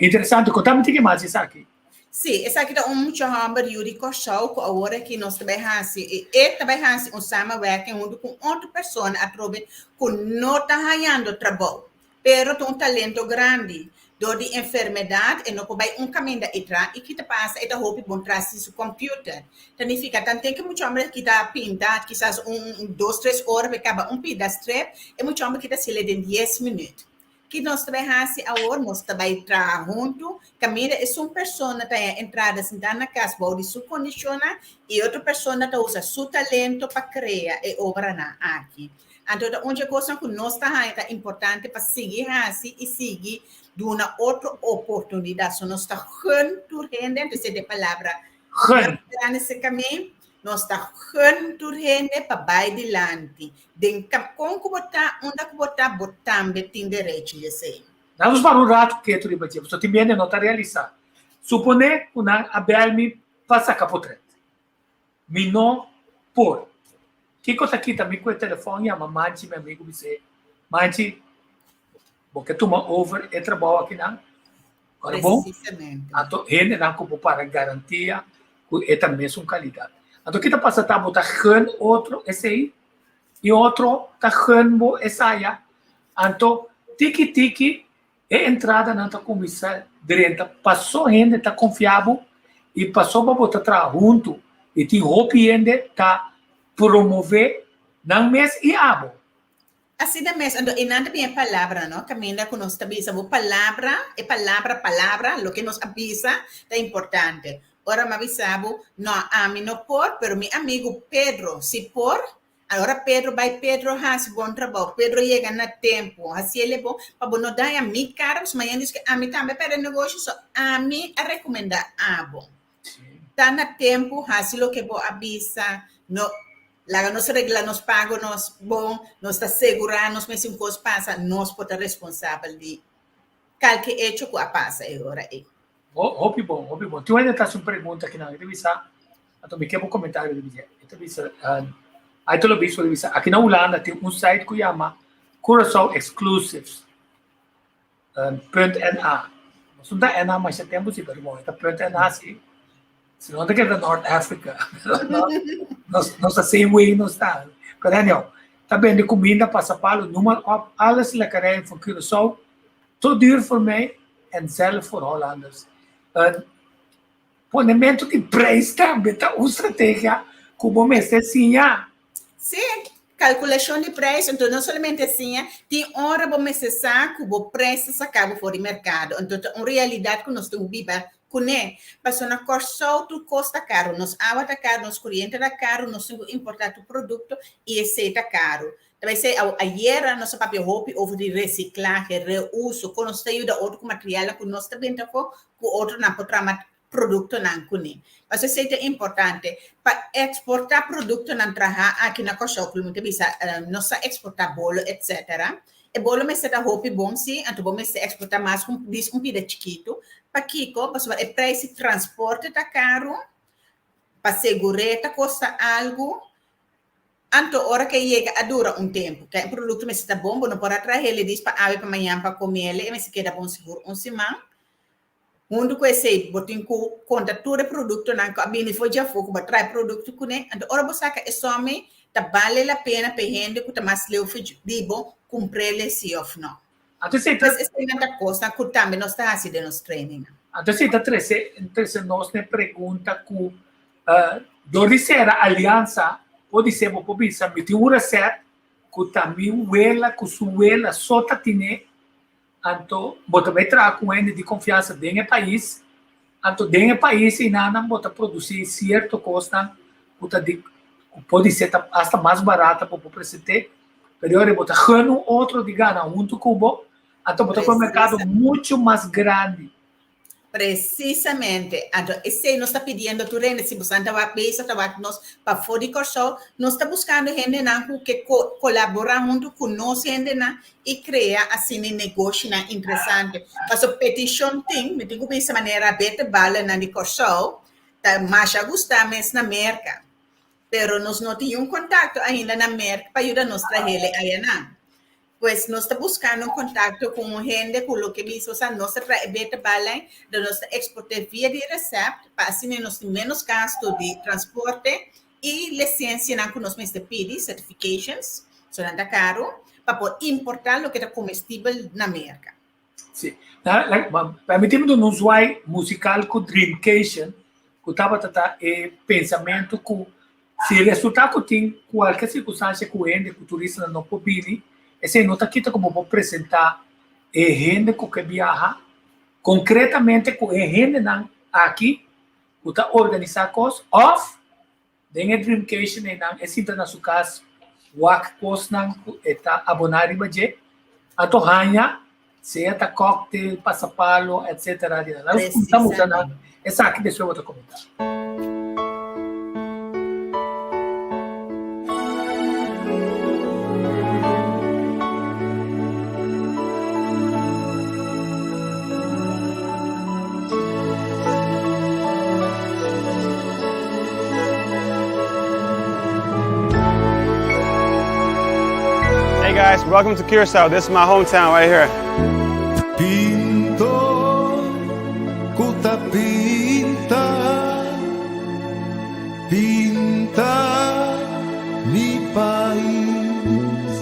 interessante, contami che mais sa aqui. Sim, essa aqui é muito hamburger Yuri Koshau, que agora que nós também hasi, e também hasi samenwerking com outra pessoa, a trobe, que não está ganhando trabalho, pero tem talento grande. Door die enfermedade, e não vai caminho da itra, e que te passa, e te hope bom trazer seu computer. Então, fica, tem que muito homem que está pintado, quizás 2, 3 horas, acaba pedaço strep, e muito homem que está se lê em 10 minutos. Que nós também hasi agora, nós também trabalhar junto, caminho é uma pessoa que tem entrada sentada na casa, pode se condicionar, e outra pessoa que usa seu talento para criar e obra na aqui. Então, onde a coisa que nós está importante para seguir assim e seguir de uma outra oportunidade. So, nós está junto, então, essa é a palavra. Nesse caminho, nós está junto, para vai adiante. Com que botar, onde que botar também tem direito de ser. Vamos para um rato que tu ripetia, você também não está realizando. Supone que a Belmi passa a potente. Me não por. Que coisa aqui também com o telefone, a mamãe, meu amigo, diz, mãe, porque tu over e trabalho aqui não. Agora bom, então ele não como para garantia que é também uma qualidade. Então que tá passa tá botar outro esse aí e outro tá bo essa aí. Então tiki é entrada na tua comissão direita passou gente tá confiável e passou para botar trabalho junto e tem roupa ainda tá promover não mês e abo. Assim da mesma, e nada bem a palavra, não? Caminha com nós também, sabe? Palavra, o que nos avisa é importante. Ora, me avisava, não, a mim não por, pero meu amigo Pedro, se por, agora Pedro faz bom trabalho, Pedro chega no tempo, assim ele é bom, para não dar a mim, cara, mas amanhã diz que a mim também para negócio, só a mim a recomendar, bom. Tá no tempo, assim o que vou avisa, não. Lá nos regla, nos pago, nos bom, nos está segurando, nos mesmo coisa passa, nós podemos ser responsáveis de qualquer hecho que passa agora aí. Hobby bom. Tu ainda está uma pergunta aqui na entrevista, então me quer um comentário de dizer. Entrevista, aí tu lo visto de aqui na Holanda tem site que chama Curaçao Exclusives, .na. Não dá .na, mas já temos isso, bom, está .na sim. Se não tem que ir North Africa, nossa same way não está. Mas não, também de comida passa para o número, alles lekkerij van Curaçao, te duur voor mij en zelf voor Hollanders. Ponimento de preço também está uma estratégia como mestre assim, Sim, calculação de preço, então não somente assim, tem hora para você saber que o preço se acaba fora do mercado. Então, é uma realidade que nós temos que viver. Passou na Corsol, tu custa caro, nos água tá caro, nos corrente tá caro, nós temos que importar o produto e esse tá caro. Também se a nossa papel roupa over de reciclagem, reuso, quando nós temos outro material que nós também tá com outro não pode produto não cune. Mas isso é importante para exportar produto não trazer aqui na Corsol, como te bisa, nós exportar bolo, etc. E bolo me está roupa bom sim, então vamos exportar mais um pida chiquito. Para Kiko, para o preço de transporte está caro, para segurança custa algo, então hora que chega a dura tempo, que o produto me está bom, não pode trazer ele diz para ave para amanhã para comer ele, mas se queda bom seguro semana. Mundo que esse botin com conta todo produto não que bem foi já foco para trazer produto com né, então hora você que é some, tá vale a pena para gente que tá mais leu de bom comprar ele se ou não. Então, se é coisa que também nós está fazendo nos treinos. Então, se está nós ne pergunta que dove ser a aliança pode ser uma poblação, mas tem uma receita que também ela, que sua ela só tá tendo, então, bota vai trazer com ele de confiança dentro do país, então dentro do país e não bota produzir certa coisa que pode ser até mais barata para o presidente, mas agora bota outro de gana junto com o então, botar para um mercado muito mais grande. Precisamente, esse nos está pedindo tu rende, se você anda a nós para fora de corso, nós está buscando gente que colabora junto com nós gente e cria assim um negócio interessante. Mas a petição tem, me digo dessa maneira, beta bala na de corso, tá mais a gostar mesmo na América, pero nós não temos contato ainda na América para ajudar nós a trazer aí não. Pues nós está buscando contato com gente com o que diz, nós beta bala, de nós exportar via de receita, para assim nós ter menos gasto de transporte e licença na que nós pedimos, certifications, so não é caro, para poder importar o que é comestível na América. Sim. Permitimos um usuário musical com Dreamcation, que estava tratando pensamento que se resultar que tem qualquer circunstância que o ende, que o turista não pode vir, esse não está aqui como vou apresentar gente que viaja concretamente com gente aqui que está organizando coisas off tem a Dreamcation é sempre na sua casa wak coisas está abonado budget a torranha seja cocktail passapalo etc. Nós estamos usando essa aqui deixa eu outro comentário. Guys, welcome to Curacao. This is my hometown right here. Pinto, kuta pinta, pinta mi país.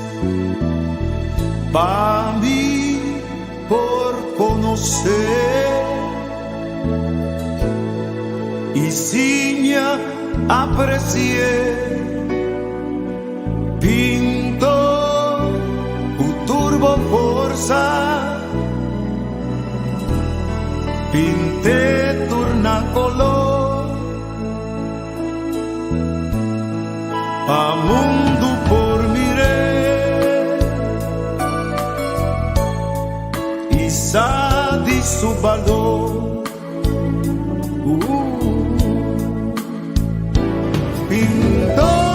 Pa mí por conocer y siña aprecié. Pinto turbo forza pinte turna color a mundo por miré y sa di su valor pinto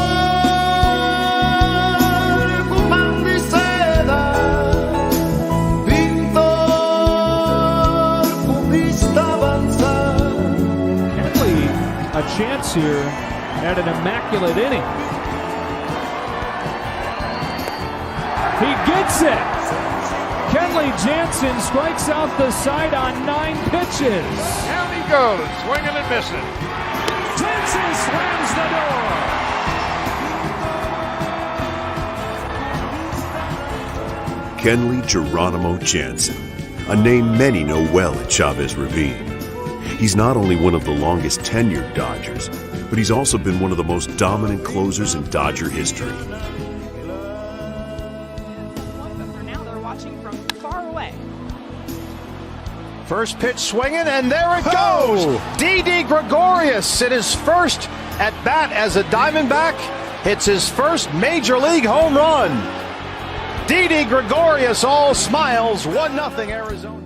a chance here at an immaculate inning. He gets it. Kenley Jansen strikes out the side on 9 pitches. Down he goes, swinging and missing. Jansen slams the door. Kenley Geronimo Jansen, a name many know well at Chavez Ravine. He's not only one of the longest tenured Dodgers, but he's also been one of the most dominant closers in Dodger history. But for now, they're watching from far away. First pitch swinging, and there it goes! Didi Gregorius in his first at bat as a Diamondback hits his first Major League home run. Didi Gregorius all smiles, 1-0 Arizona.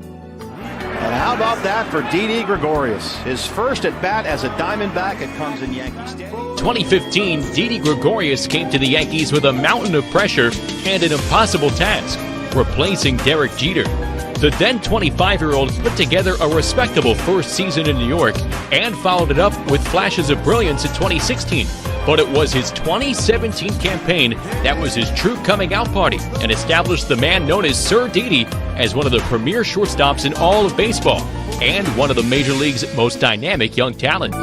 And how about that for Didi Gregorius? His first at bat as a Diamondback at comes in Yankee Stadium. 2015, Didi Gregorius came to the Yankees with a mountain of pressure and an impossible task, replacing Derek Jeter. The then 25-year-old put together a respectable first season in New York and followed it up with flashes of brilliance in 2016. But it was his 2017 campaign that was his true coming out party and established the man known as Sir Didi as one of the premier shortstops in all of baseball and one of the Major League's most dynamic young talents.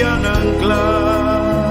ian anclar.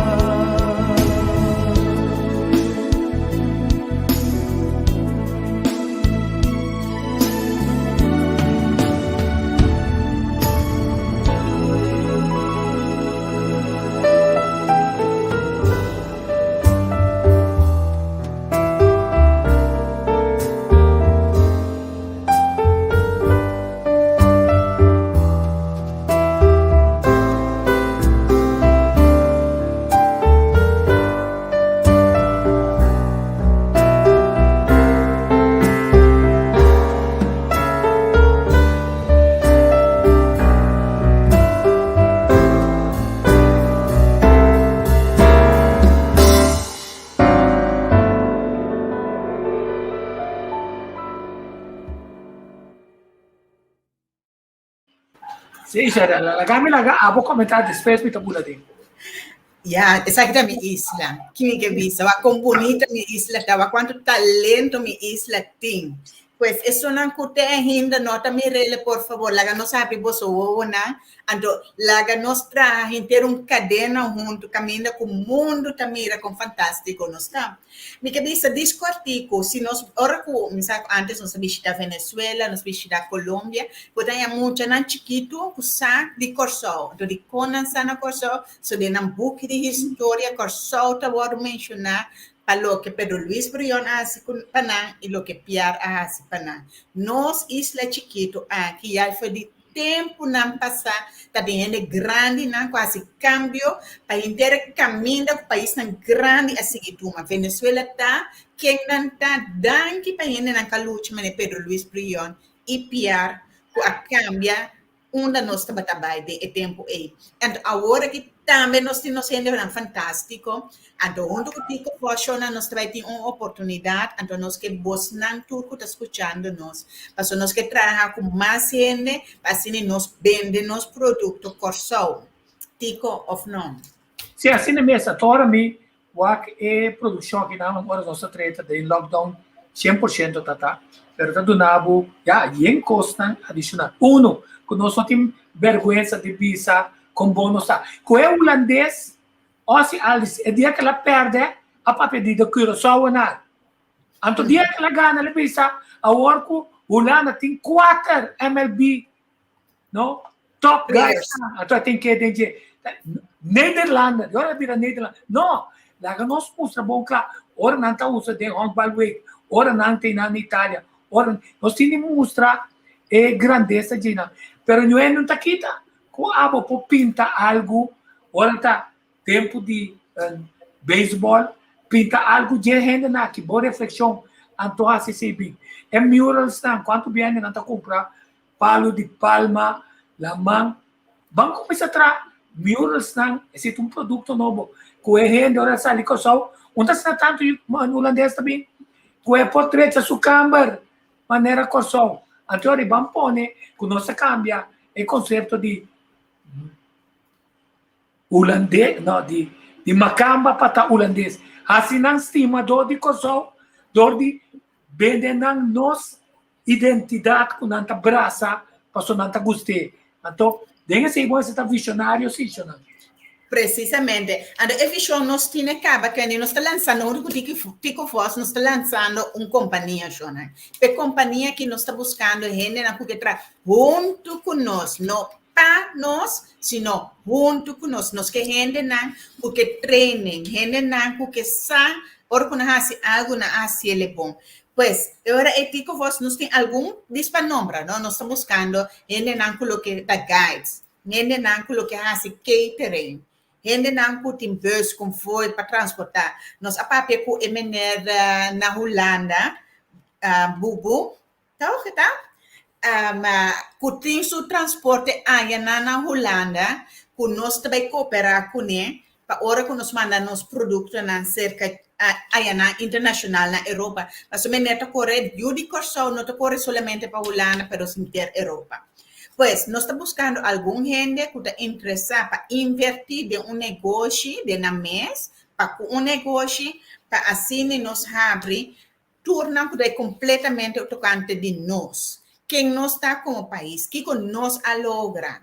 Sim, Xara, la kami laga abo comentar después mi tabula din. Yeah, esa aqui é minha isla. Que me visa, va com bonita minha isla, tava quanto talento minha isla tem. Pues eso não cute ainda nota mirele por favor, laga nos sabe boso na, ando laga nos traje ter cadena junto caminha com o mundo tamira com fantástico nos tá. Me que bisa disco artigo, se nós ora com, antes nós visita Venezuela, nós visita Colômbia, portanto é muito na chiquito, kusa de Corsol, do de Conan sana Corsol, so de nam book de história Corsol tá vou mencionar lo que Pedro Luis Brión hace con Panam y lo que Pierre hace Panam. Nos isla chiquito aqui já foi de tempo não passar, também é grande, não quase cambio, para inteiro caminho do país não grande assim que tu, Venezuela tá, quem não tá, danke para ele não caluche, mas Pedro Luis Brión e Pierre, a cambia, onde nós trabalhamos de tempo aí. E agora que também nós temos sendo fantástico, então onde que tico funciona, nós também temos uma oportunidade, então nós que vos não turco está escutando nós, mas nós que trabalhar com mais gente, assim nós vendemos produtos Corsol, tico of não. Sim, assim mesmo, agora me wak é produção aqui na agora nossa treta de lockdown 100% tá, pero tá do nabo, já em custa adicional. Uno, que nós não temos vergonha de visa com bônus. Com o holandês, se Alice, é dia que ela perde a papelida que eu só na. Então, dia que ela ganha a visa, a Orco, Holanda tem 4 MLB, no? Top guys. Então, tem que dizer, Nederlândia, agora vira Nederlândia. Não, lá nós mostra bom claro. Ora não está usando de handball week, ora não tem na Itália, ora nós temos que mostrar a grandeza de nós. Pero não está aqui, tá? Com a boca pinta algo, ora tá tempo de beisebol, pinta algo de renda na que boa reflexão, então assim se bem. É murals não, quanto bem não tá comprar palo de palma, lamang, vamos começar a tra murals não, esse é um produto novo, com a renda ora sali com só, onde está tanto no holandês também, com a portrait da sua câmera, maneira com só, então vamos pôr, com nossa cambia, é conceito de holandês, não, de macamba para holandês. Assim não estima dor de coração, dor de vender nos identidade com nanta braça, para nanta gostei. Então, dengue se você está visionário, sim, não. Precisamente. Ando e visão nós temos acaba que nós está lançando um tico forte, nós está lançando uma companhia, Jona. A companhia que nós está buscando gente na porque tra junto com nós, não para nós, sino junto com nós. Nós que gente na porque treinem, gente na porque sa, ora quando há algo na Ásia é bom. Pues, agora é tico forte, nós tem algum dispanombra, não? Nós estamos buscando gente na que da guides, gente na que há catering. Gente não tem bus como foi para transportar. Nós a papel com emener na Holanda, bubu, tá o que tá? Tem o transporte aí na Holanda, que nós também cooperar com ele, para hora que nós mandamos produtos na cerca aí na internacional na Europa. Mas o menino está correndo, eu de Corsol, não está correndo somente para Holanda, mas para Europa. Pues, nós estamos buscando algum gente que está interessado para invertir de um negócio de na mês, para um negócio, para assim nós abrir, tornar que é completamente tocante de nós. Quem nós está como país, que nós logra.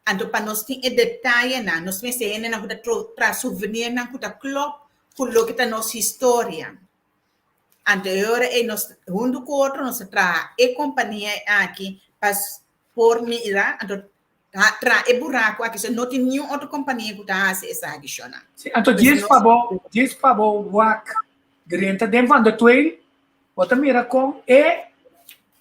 Anto para nós tem detalhe na nós me sei na kuta tra souvenir na kuta klop kulo kita nossa história. Anterior e nós junto com outro nós tra e companhia aqui pas por mira anto tra e buraco aqui se não tem nenhuma outra companhia que tá essa adicional. Anto diz favor wak grenta dem van de twee wat mira com e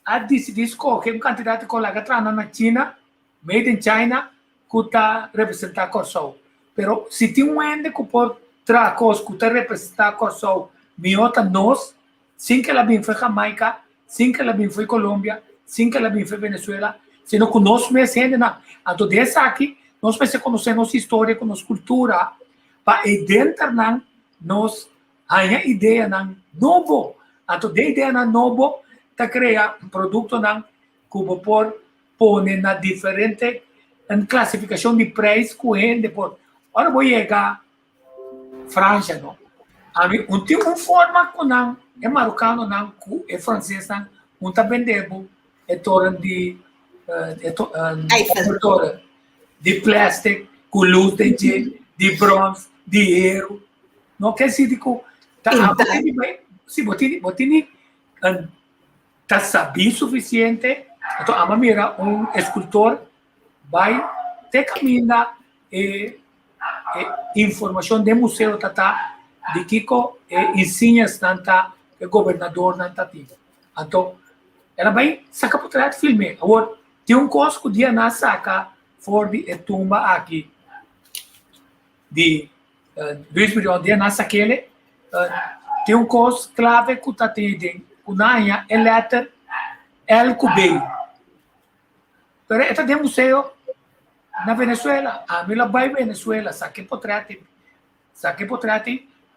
a decidir que um candidato colega trana na China, made in China, que está representar Corsol. Pero se tem ende que pode trazer coisas que está representar Corsol, miota nós, sem que ela bem foi Jamaica, sem que ela bem foi Colômbia, sem que ela bem foi Venezuela, sino que nós mesmos ainda na. Então dessa aqui, nós precisamos conhecer nossa história, nossa cultura, para dentro nan nós a ideia nan novo. Então de ideia nan novo ta crea um produto nan que por pone na diferente classificação de preço que rende por ora vou chegar França não a mim tem uma forma que não é marocano não é francês não tá vendendo é torre de de plástico com luz de bronze de ouro não quer dizer que tá se botini tá sabido suficiente então a mira um escultor vai ter caminho e informação de museu tata de Kiko ensina tanta o governador nanta tigo então ela vai sacar portrait filme agora tem um cosco dia na saca for de tumba aqui de 2 milhões de na saquele tem um cos clave que tá tendo kunanya é letra L cubei pero esta de museu na Venezuela a mim lá vai Venezuela saque portrait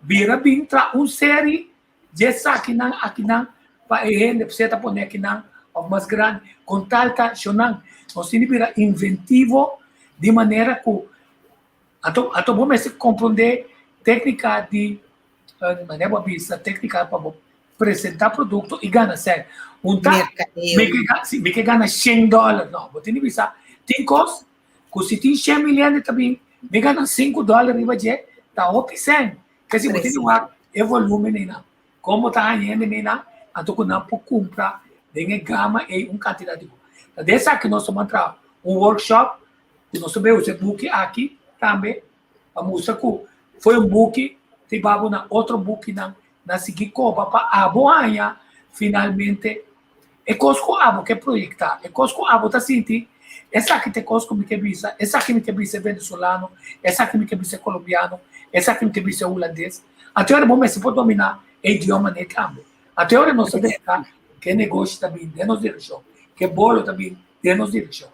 vira bem tra série de saque não aqui não para ele precisa pôr aqui não ou mais grande com tal não nós temos vira inventivo de maneira que então vamos compreender técnica de maneira vista técnica para apresentar produto e ganhar certo me que ganha $100 não vou ter que visar tem coisa que se tem 100 milhões também me ganha $5 e vai dizer tá opção que se você não é volume nem não como tá ainda nem não então que não pode comprar nem gama e quantidade de dessa que nós vamos entrar workshop que nós vamos usar book aqui também a mostrar que foi book tem babo na outro book na seguir copa para aboanha finalmente é cosco abo que projetar é cosco abo tá senti essa aqui tem cosco me que visa essa aqui me que visa venezuelano essa aqui me que visa colombiano essa aqui me que visa holandês até agora vamos se pode dominar o idioma nem cambio até agora nós sabemos que negócio também dentro direção que bolo também dentro direção.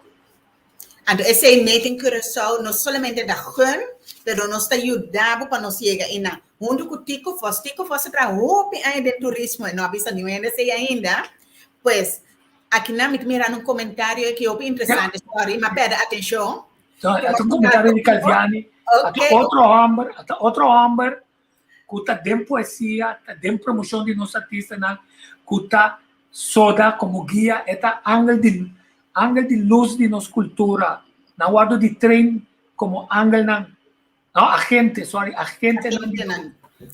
Então, esse meta em Curaçao não somente da gun, mas nos ajuda para nós chegar em na onde o tico fosse para roupa ainda turismo não avisa nenhum ainda sei ainda pois aqui na me mira um comentário que eu interessante história mas pede atenção então um comentário de Calviani outro homem que tá dentro poesia tá dentro promoção de nossa artista na que tá soda como guia eta ângulo de luz de nossa cultura na guardo de trem como ângulo não agente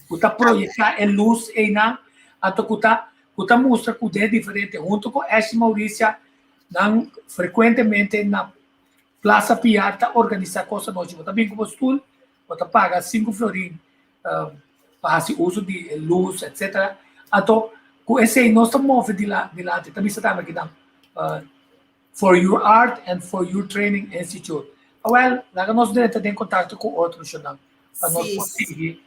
que tá projetar a luz e na ato que tá mostra que é diferente junto com essa Maurícia não frequentemente na Plaza Piata organiza coisa nós também como estudo você paga 5 florins para o uso de luz etc ato com esse nós move de lá também está aqui for your art and for your training institute well lá nós direto em contato com outros para nós conseguir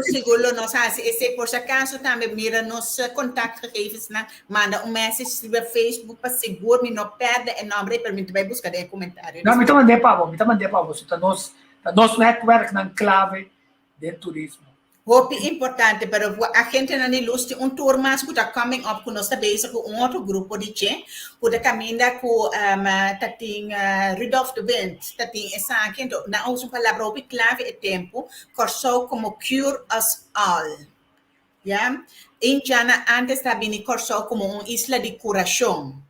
seguro nós esse por se acaso também mira nos contactgegevens na manda message via Facebook para seguro me não perde o nome para mim vai buscar em comentário não me mandei para você tá nosso network na clave de turismo Hope importante, pero a gente não ilustre tour mais que está coming up com nós também com outro grupo de gente que está caminhando com tating Rudolph de Wind, tating essa aqui então na uso palavra hope clave é tempo, Corsou como cure us all, yeah? Indiana antes também Corsou como isla de curação,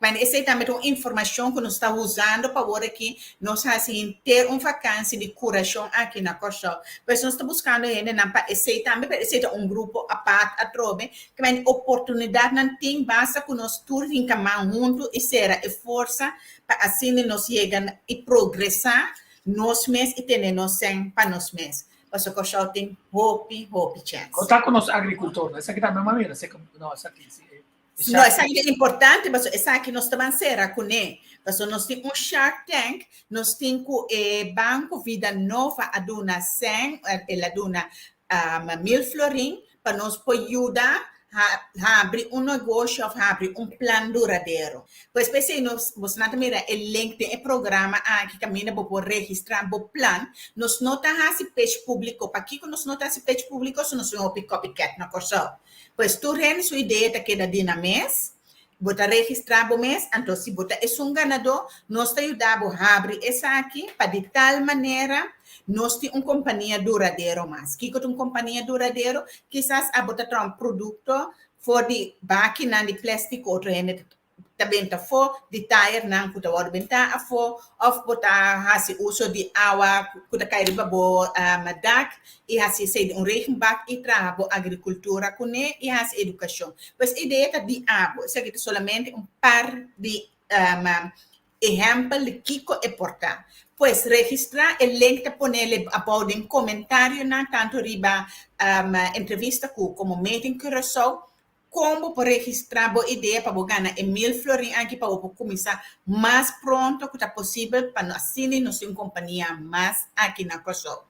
Mas essa é também uma informação que nós estamos usando para agora que nós assim ter uma vacância de curação aqui na Costa. Pois nós estamos buscando ainda para esse também para esse um grupo a parte a trobe que tem oportunidade não tem basta que nós todos em caminho junto e será e força para assim nós chegar e progressar nós mesmos e ter nós sem para nós mesmos. Mas o Costa tem hope chance. Contar com os agricultores, essa aqui da mesma maneira, nossa aqui. Não, essa aqui é importante, mas essa aqui nós também será com ele. Mas nós temos um Shark Tank, nós temos o Banco Vida Nova, a dona 100, ela dona 1.000 florim, para nós poder ajudar a abrir um negócio, a abrir um plano duradouro. Pois, pensei, nós também o link do programa aqui, que caminha para registrar o plano, nós não temos esse page público, para aqui que nós não temos esse page público, nós temos um copycat na corção. Pois, tu tens sua ideia que da dina mês, bota registrar o mês, então se bota é um ganador, nós te ajudamos a abrir essa aqui, para de tal maneira, nós temos uma companhia duradoura mais. Que é uma companhia duradoura, quizás a botar um produto for de máquina de plástico, outro gente também tá for de tire não que tá hora bentar a for of botar hasi uso de água que tá cair babo madak e hasi sei um regenbak e trabalho agricultura com e hasi educação. Pois ideia de água, isso aqui é solamente um par de exemplo de que é importante. Pois registrar o link para poner a em comentário na tanto riba entrevista como meeting Curaçao, como para registrar a ideia para ganhar 1.000 florim aqui para começar mais pronto que está possível para assim nós ter uma companhia mais aqui na Curaçao.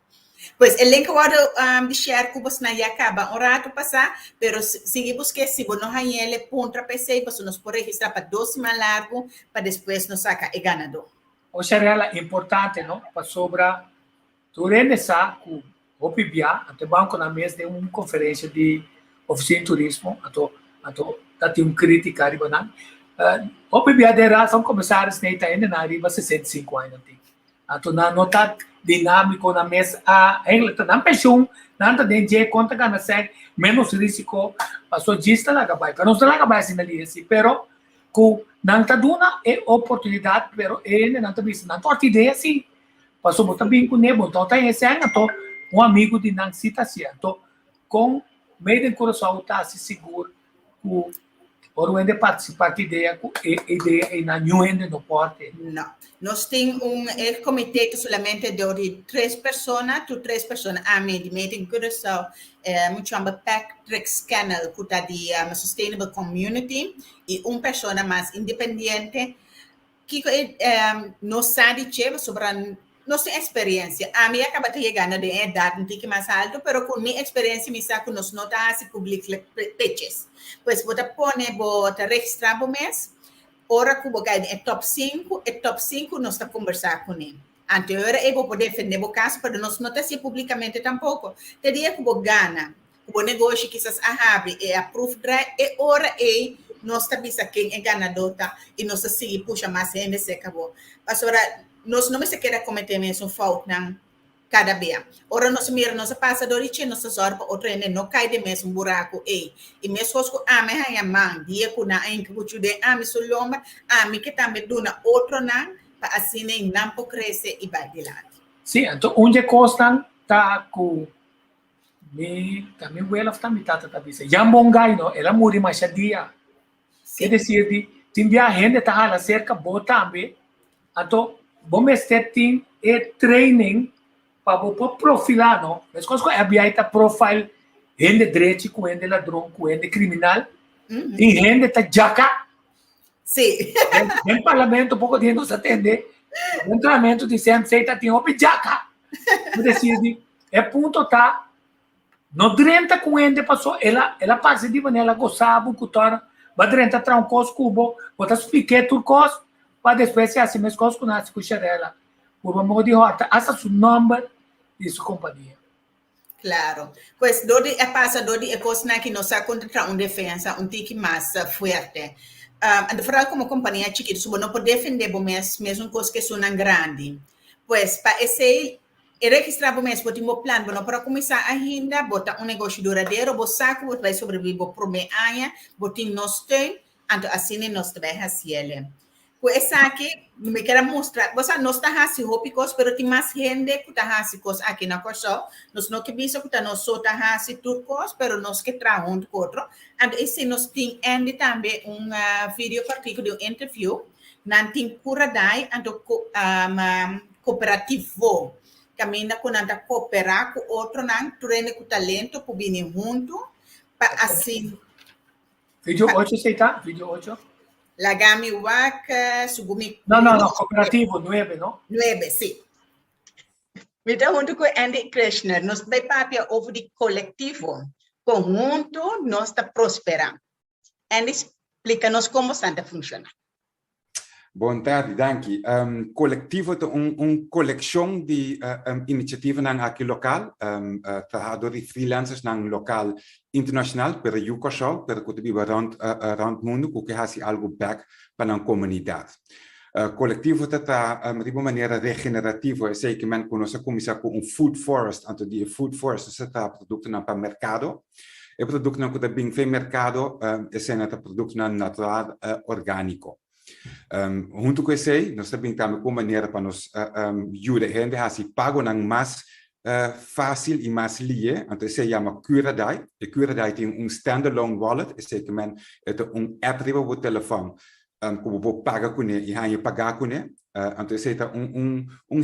Pois o link agora de share que você não acaba um rato passar, mas seguimos que se você não tem ele ponto para PC, você nos pode registrar para 2 semanas largo para depois nos sacar o ganador. O Xarela é importante, não? Para sobrar, tu renessa com o PIBIA, até banco na mesa de uma conferência de oficina de turismo, até tem crítica arriba não? O PIBIA de razão começar a se ainda na arriba 65 anos até na nota dinâmico na mesa a Inglaterra não pensou nada de je conta que na menos risco passou gista lá gabai, que não está lá gabai assim ali assim, pero que não está dando oportunidade, pero ele não está vendo, não está ideia assim, passou muito bem com nebo, então tá esse ano, então amigo de não cita assim, então com meio de coração está se seguro, por onde participar de ideia e na new end no porte. Não, nós temos comitê que solamente de 3 pessoas, a mim de meio de coração, muito chama Patrick Scannell, que está de Sustainable Community, e uma pessoa mais independente, que nós sabemos sobre nossa experiência. A minha acaba de chegar na idade um pouco mais alta, mas com minha experiência, me sabe que nós não estamos publicando pitches. Pois, bota registrar o mês, ora que você é top 5, nós estamos conversando com ele. Anterior, eu vou poder defender o caso, para nós não estamos publicamente tampouco. Teria que você ganha, o negócio que vocês abrem e approve, e ora nós estamos quem é ganador, e nós seguimos puxa mais ainda se acabou. Mas agora, nós não se quer cometer mesmo falta cada vez. Ora, nós miramos nossa passadora e nossa sorte, outra ainda não cai de mesmo buraco. E mesmo que a minha mãe, dia que na em que eu te a minha soloma, a minha que também dona outro não, para assim não pode crescer e vai de lado. Sim, então onde costam tá com também o ela também tá bisa. Já mongai no, ela muri mais dia. Quer dizer, tem gente tá lá cerca bota também. Então vamos ter training para você profilar, não? Mas quando é aberta profile, gente direito, com gente ladrão, com gente criminal, e gente tá jaca. Sim. No parlamento, pouco de nos atender. No parlamento, dizendo, você tá tem opi jaca. Quer dizer, ponto tá, não drenta com gente passou, ela passa de maneira gozava, cultura, vai drenta trancos cubo, bota expliquei turcos, para depois assim, mas coisas que nasce com Xarela, por uma modo de rota, essa é o nome de sua companhia. Claro, pois dodi é passador de coisa que nós contra uma defesa um tique mais forte. De falar como companhia chiquita, se não pode defender o mesmo coisa que são grande. Pois para esse registrar o mesmo, botar um plano, não para começar ainda, botar negócio duradouro, botar que vai sobreviver por meia, botar nós tem anto assim nós também haciele. Pues aqui me quero mostrar, você não está hasi hopicos, pero tem mais gente que está hasi cos aqui na coisa. Nós não que bisa que tá nós só tá hasi turcos, pero nós que tra junto com outro. And esse nós tem ainda também vídeo partido de interview, nan tem cura dai anto cooperativo. Camina com anda cooperar com outro nan treine com talento para vir junto para assim. Vídeo 8 sei tá? Vídeo 8. Lagami Waka, Sugumi. No, cooperativo, 9, ¿no? 9, sí. Mira, junto con Andy Krishna, nos vai papia over the colectivo. Conjunto, nós está prosperando. Andy, explica-nos como está funcionando. Boa tarde, danke. Colectivo é coleção de iniciativas aqui local, trabalhadores freelancers na local internacional, para o Kosovo, para que viva around o mundo, que haja algo back para a comunidade. Colectivo está de uma maneira regenerativa, é sei que man conosco começar com food forest, antes de food forest se está produto para mercado, e produto não que bem feito mercado, é sendo produto natural orgânico. Junto com isso, nós também temos uma maneira para nos ajudar a gente a se pagar mais fácil e mais lié. Então, se chama Curadai. E Curadai tem standalone wallet. É que man é app para o telefone que você paga com ele e aí pagar com ele. Então, esse é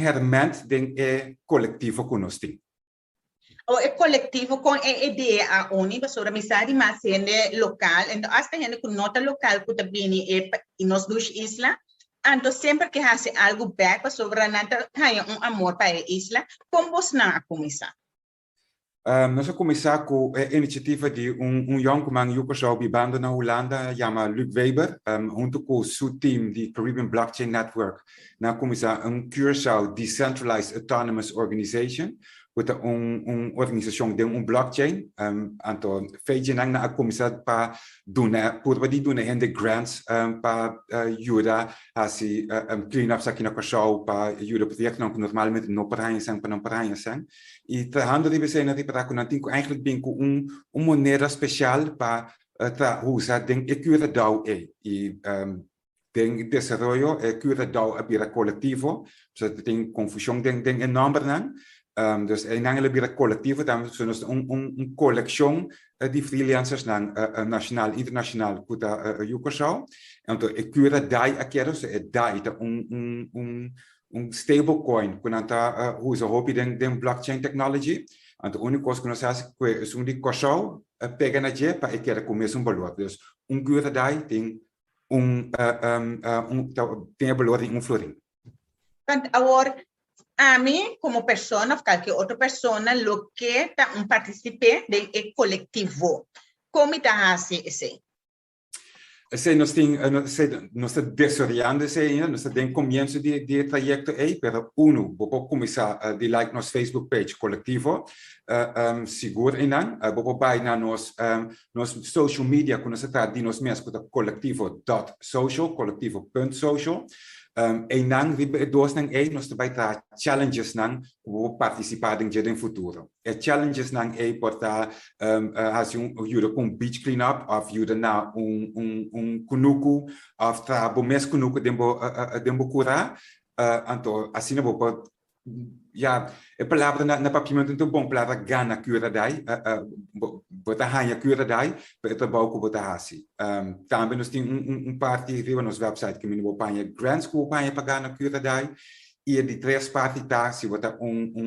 hermente de coletivo que nós temos. O coletivo com a ideia a ONU sobre a amizade mais gente local, então hasta gente com nota local que também e nos duas islas, então sempre que hace algo back sobre a nata, há amor para a isla, como você não começar? Nós vamos começar com a iniciativa de young man Yukosow bibando na Holanda, chama Luc Weber, junto com o seu time de Caribbean Blockchain Network, na começar Curaçao Decentralized Autonomous Organization, que é uma organização de blockchain, então fez na começar para donar, por gente grants para ajudar a se clean-ups aqui na Kosovo, para ajudar projetos que normalmente não param para não parar e trabalhando de vez em para que não tem eigenlijk bem com uma maneira especial para usar den Curadao e den desenvolvimento Curadao a coletivo, porque tem confusão den nome não. Dus in een collectief, dan is een collectie die freelancers naar nationaal, internationaal, kuta Yukosow. En to Curadai akkeros, dai een stablecoin, kunanta hoe ze hopen den blockchain technology. En de unieke kost kunnen zeggen, is die Kosovo pega na je, pa ikkere começo valor. Dus Curadai tem valor em florim. Want agora a mim, como pessoa, qualquer outra pessoa, lo que está participe del coletivo. Como está assim esse? Nós estamos desorientando nós estamos começo de trajeto aí, pero vou começar de like nos Facebook page coletivo, seguro vou vai na nos social media quando se trata de nós mesmos coletivo.social, coletivo.social. E não dois não nós também tá challenges não vou participar em futuro. E challenges não portar ajuda com beach cleanup, ajuda na kunuku, tra bo mes kunuku dembo curar, então assim não vou ja, a palavra na papimento muito bom, palavra gana Curadai, bota hanha Curadai, para trabalhar com bota hasi. Também nós temos parte de nosso website que me vou panha grants que vou panha pagar na Curadai e de três partes tá se bota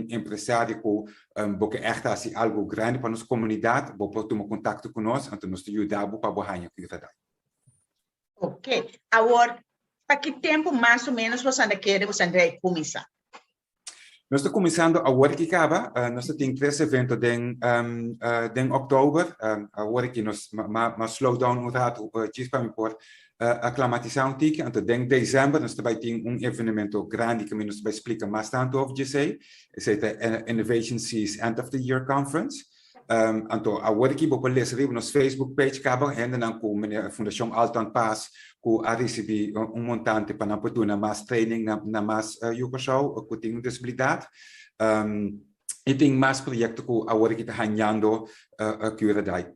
empresário que boca echt assim algo grande para nossa comunidade, vou tomar contato com nós, então nós te ajudamos para boa hanha Curadai. Ok, agora para que tempo mais ou menos você anda querer começar? Nós estamos começando agora que acaba, nós temos 3 eventos em outubro, agora que nós slow down um rato, para me pôr aclimatização tique, então em dezembro nós também temos evento grande que nós vai explicar mais tanto over esse é Innovation Seas End of the Year Conference. Então agora que vou ler sobre nos Facebook page acaba, ainda não com a Fundação Alton Paz que a receber montante para não poder mais training na mais Yukosow que tem disabilidade e tem mais projetos que agora que está ganhando a Curadai.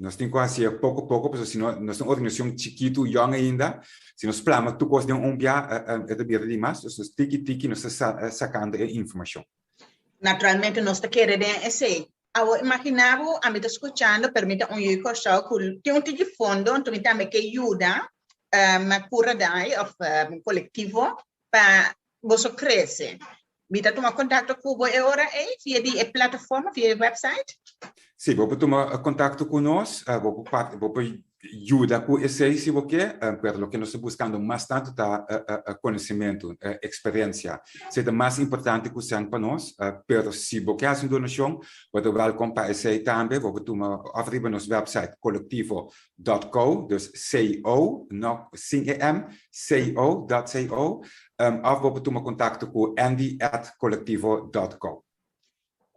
nós temos que fazer pouco a pouco, porque senão nós somos uma organização chiquita, young ainda. Se nós planamos tu coisa de dia, é de vir demais, nós tiki nós sacando a informação. Naturalmente, nós queremos esse. Eu imaginava, a mim escutando, permita eu cortar que tem um tipo de fundo, então também que ajuda a cura daí, coletivo, para você crescer. Me dá tomar contato com você agora via a plataforma, via o website? Sim, vou tomar contato conosco, vou ajudar com esse, se você quer, pelo que nós estamos buscando mais tanto conhecimento, experiência, seja mais importante que o sangue para nós, pero se você quer uma donação, você vai comprar esse também, vou tomar abrir nosso website colectivo.co, dus CO, não CEM, co.co, ou vou tomar contato com andy@colectivo.co.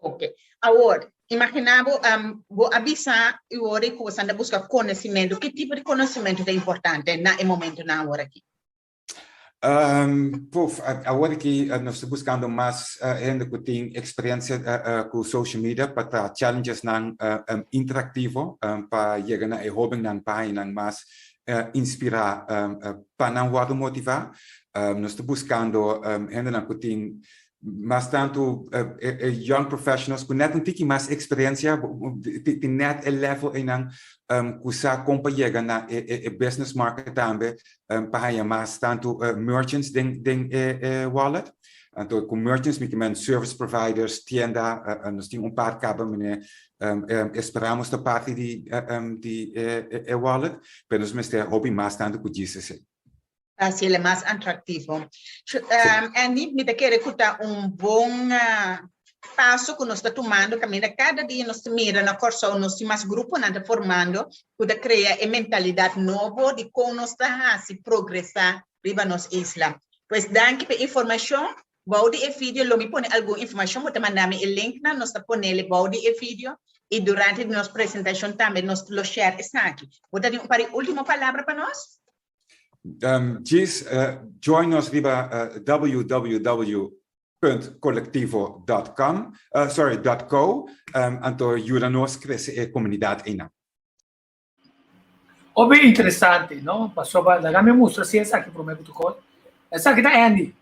Ok. Agora, imaginava, vou avisar agora que você anda buscando conhecimento. Que tipo de conhecimento é importante no momento na hora aqui? Agora que nós estamos buscando mais ainda que tem experiência com social media para challenges interativo para chegar na hobby na página mais inspirar para não motivar. Nós estamos buscando ainda que tem mas tanto young professionals com net tique mais experiência tem net level em kusa companhia na business market também para mais tanto merchants den wallet então com merchants men service providers tienda nós temos par cabo esperamos da parte de wallet mas nós temos hobby mais tanto com GCC. Assim ele é mais atrativo. Andy, me quer escutar bom passo que nós estamos tomando, caminho cada dia nós mira na corso, nós temos mais grupo nós estamos formando, para criar a mentalidade nova de como nós estamos a progressar riba nossa isla. Pois, danke pela informação, vou de vídeo, lo me põe alguma informação, vou te mandar o link na nós põe ele vou de vídeo e durante a nossa apresentação também nós lo share isso aqui. Vou dar uma última palavra para nós. Join us via www.colectivo.com, .co, então ajuda-nos a crescer a comunidade ainda. O bem interessante, não? Passou a dar me mostra se essa aqui para o meu tutor. Essa aqui tá Andy.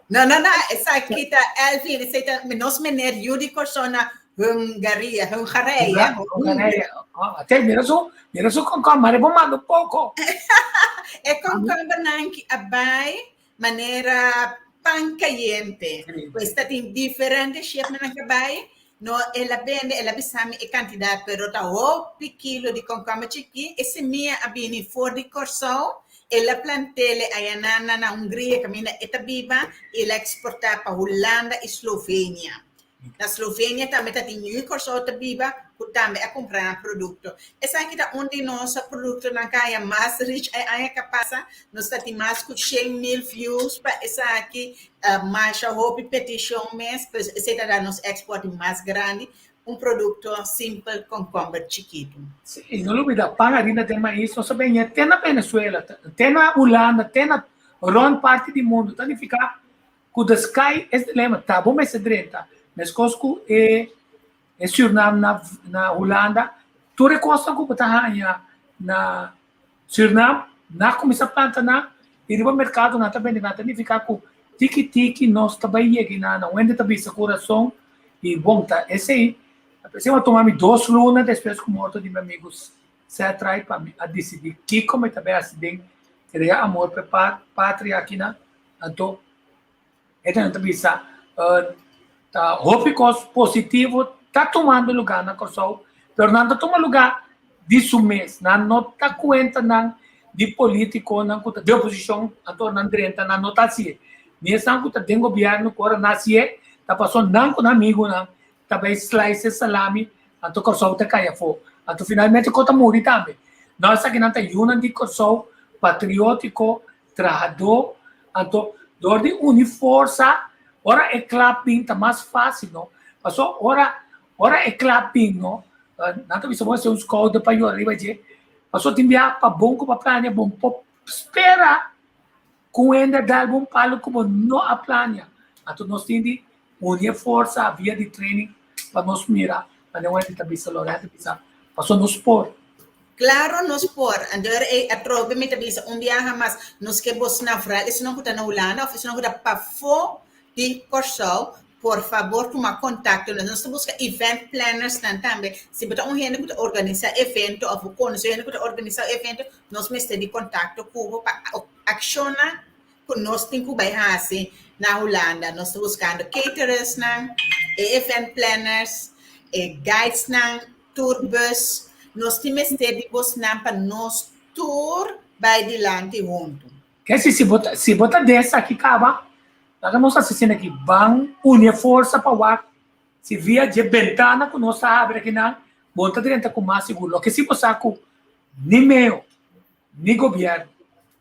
Não, essa aqui tá Elvin, essa tá nós mener Yuri Corsona Hungaria. Até mira só com câmera, vou mandar pouco. É com câmera que abai maneira pancaiente. Questa tem diferente shape na abai. No, ela vende, ela bisami e quantidade, pero tá quilo de concombre chiqui. Esse minha abini for de corso. Ela plantele ayanana na Hungria, camina etabiba, ela exporta para Holanda e Eslovênia. Na Eslovênia também tem muito corso etabiba, que também a comprar produto. Essa aqui é onde nosso produto na caia mais rich é capaz, nós temos mais de 100,000 views para essa aqui, mais a hobby petition mês, esse é nosso exporte mais grande. Produto simples com concombre chiquito. Sim, não olvida, pangarina tem mais isso, bem, tem na Venezuela, tem na Holanda, tem na grande parte do mundo, tá de ficar com o sky, esse lema, tá bom, mas é drenta, mas cosco é Suriname na Holanda, tu recosta com o na Suriname, na começa planta na e no mercado na também na tá de ficar com tiki nós também aqui na onde tá bisa coração e bom tá esse aí. Eu tomar 2 lunas depois que morto de meus amigos se atrai para mim a decidir que como também assim criar amor para pátria aqui na então não também tá hópicos positivo tá tomando lugar na corso Fernando toma lugar disso mês não tá conta não de político não de oposição então não direta não notacia mesmo que tem governo agora nasce tá passando não com amigo não também slice salami, então corso te caia fo, então finalmente conta morrer também. Nós aqui não tem uma de corso patriótico, trabajador, então dor de unir força, ora é clapping tá mais fácil, não? Passou ora é clapping, não? Não tem visto você uns códigos para eu arriba de, passou te enviar para bom com para plania, bom espera, com ainda dar bom palo como não a plania, então nós temos unir força, a via de training para nós mirar, para não é de tabisa loreta, passou nos por. Claro, nos por. Andar a trobe me tabisa dia mas nos que vos na fral, isso não custa na Holanda, ou isso não custa para fo de Corsol, por favor, toma contato. Nós busca event planners também. Se você gente que organizar evento, ou conhecer gente que organizar evento, nós me de contato com para accionar com nós tem que vai na Holanda. Nós estamos buscando caterers, event planners, guides, tour bus. Nós temos de buscar para nós tour vai dilante junto. Que se botar dessa aqui acaba, nós assistindo aqui vão unir força para o se via de ventana que nós abre aqui na bota dentro com mais seguro. Que se você com nem meio, nem governo,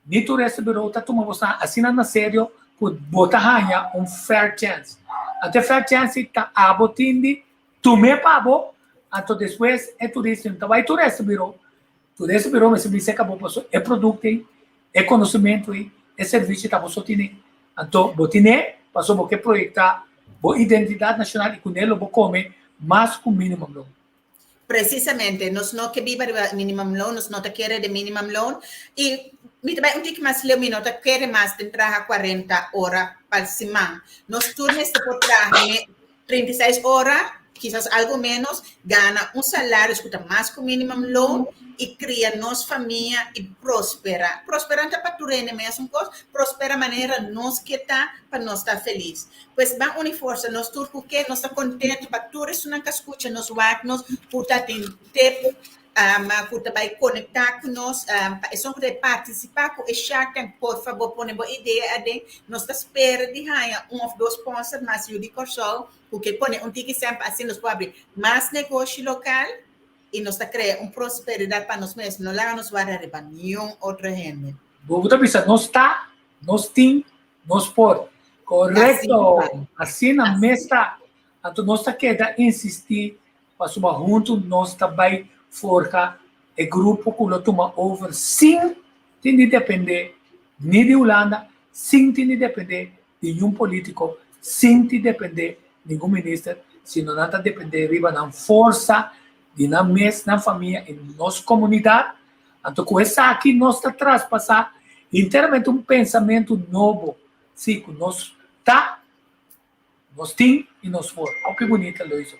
nem turista bureau tá tomando você assinando na sério que bota ganha fair chance. Até fair chance tá abotinde, tu me pago. Então, depois, é turista. Então, vai turista bureau, mas se você acabou, é produto, é conhecimento, é serviço, tá, você tem. Então, você passou a projetar a identidade nacional e com ele, você come mais com o minimum loan. Precisamente, nós não queremos minimum loan, nós não queremos de minimum loan. E, também, que mais leu, nós queremos mais de trabalhar 40 horas por semana. Nós turnos por trabalhar 36 horas, quizás algo menos, gana salário, escuta mais que o minimum loan e cria nossa família e prospera. Prosperando para tu rende mesmo coisa, prospera maneira nós que tá para nós estar feliz. Pois bem, une força, nós tudo porque nós está contente para tu isso não escuta nós nós por estar tempo por também conectar com nós, para poder participar com o Shark Tank, por favor, põe uma ideia de nós espera de ganhar ou dois sponsors mais de Corsol, porque põe tique sempre assim nós podemos abrir mais negócio local e nós criar prosperidade para nós mesmos, não lá nos vai arribar nenhum outro gente. Você pensa, nós tem, nós por, correto, assim na mesa, então nós queda insistir, para subir junto, nós também forca o grupo que lo toma over sem tem de depender nem de Holanda, sem tem de depender de nenhum político, sem tem de depender de nenhum ministro, sino nada depender de uma força de na mesa, na família, em nossa comunidade. Então, com essa aqui, nós está traspassar inteiramente pensamento novo, sim, que nós tá, nós tem e nós for. Olha que bonita, Luísa.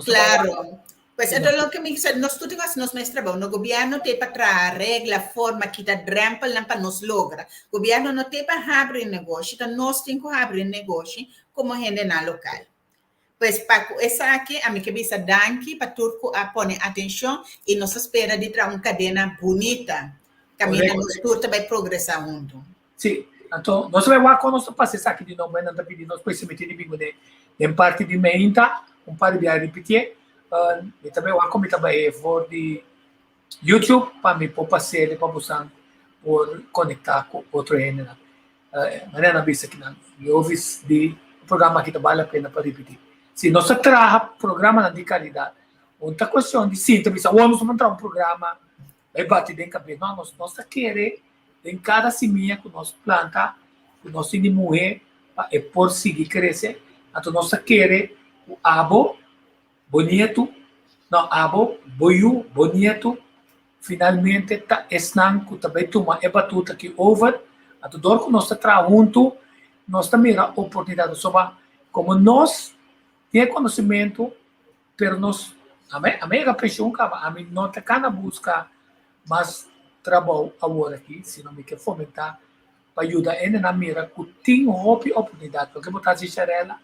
Claro. Pues então lo que me dice, nós tudo que nós mais trabalho, no governo tem para trazer regra, forma que dá drempel para nos logra. O governo não tem para abrir negócio, então nós temos que abrir negócio como gente na local. Pues para essa aqui, a mim que bisa danke para turco a pôr atenção e nós espera de trazer uma cadena bonita, caminho nos turco vai progressar junto. Sim, então nós vamos com nosso passe aqui de novo, não tá pedindo nós depois se meter de bingo de parte de meinta, par de repetir. E também o como também for de YouTube para me pôr passeio para buscar por conectar com outro gente. Mas não vista que não. Eu ouvi de programa que vale a pena para repetir. Se nós trabalha programa de qualidade, outra questão de síntese, vamos montar um programa, vai bater dentro da cabeça. Não, nós queremos em cada semente que nós planta, que nós temos de morrer é por seguir crescer. Então nós queremos o abo bonito, não, abo, boiu, bonito, finalmente tá esnan que também toma é batuta que over, a todo que nós está junto, nós também a oportunidade sobre como nós temos conhecimento, pero nós a mega pressão a mim não tá cana busca mais trabalho agora aqui, se não me quer fomentar para ajudar ele na mira que tem uma oportunidade, porque botar assistir ela,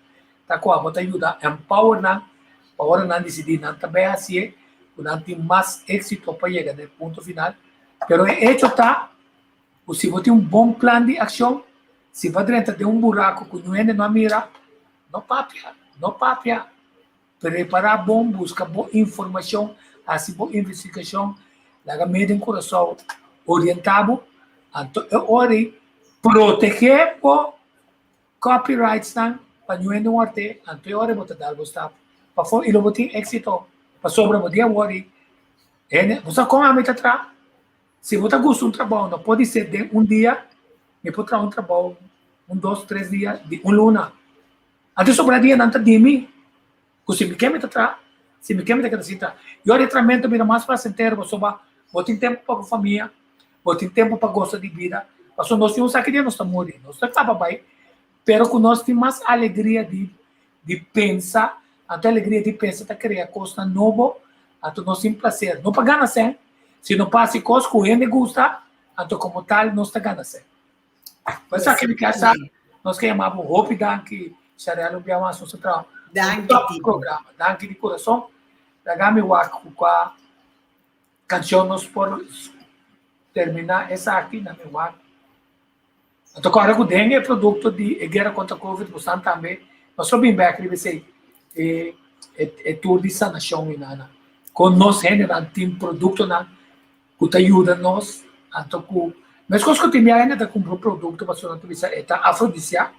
tá com a botar ajuda empower na agora não decidir não também assim não tem mais êxito para chegar no ponto final, pero é hecho tá, se você tem bom plano de ação, se vai dentro de buraco que não mira, não papia, preparar bom, buscar boa informação, assim boa investigação, laga medo em coração orientado, então é hora proteger o copyrights para não arte, então é hora botar dar gostado. Para ele botar êxito, para sobre o dia worry, você como a meta atrás, se você gosta de trabalho, não pode ser de dia, me pode trabalhar trabalho, 2, 3 dias, de luna. Até sobre o dia não está de mim, se me quer meta atrás, se me quer meta que cita, eu tratamento mira mais para sentir sobre vou ter tempo para a família, vou ter tempo para gostar de vida. Mas nós temos aqui de nós estamos morrendo, nós estamos bem, pero que nós temos mais alegria de pensar, até alegria de pensar para criar coisa nova, até nós temos prazer. Não para ganhar sem, se não passa coisa que o gente gosta, até como tal, nós está ganhando sem. Mas aquele que essa, nós que chamamos Hope Danke, Xarela, o Biama, nosso trabalho. Danke, programa, Danke de coração. Dagami waku com a canção nós por terminar essa aqui na minha waku. Então, agora o dengue é produto de guerra contra a Covid, portanto também, nós somos bem aqui, vai ser tudo de sanação e nada. Com nós, tem produto que ajuda nós, então, mas coisa que eu tenho ainda comprou produto, mas eu não tenho é afrodisíaco.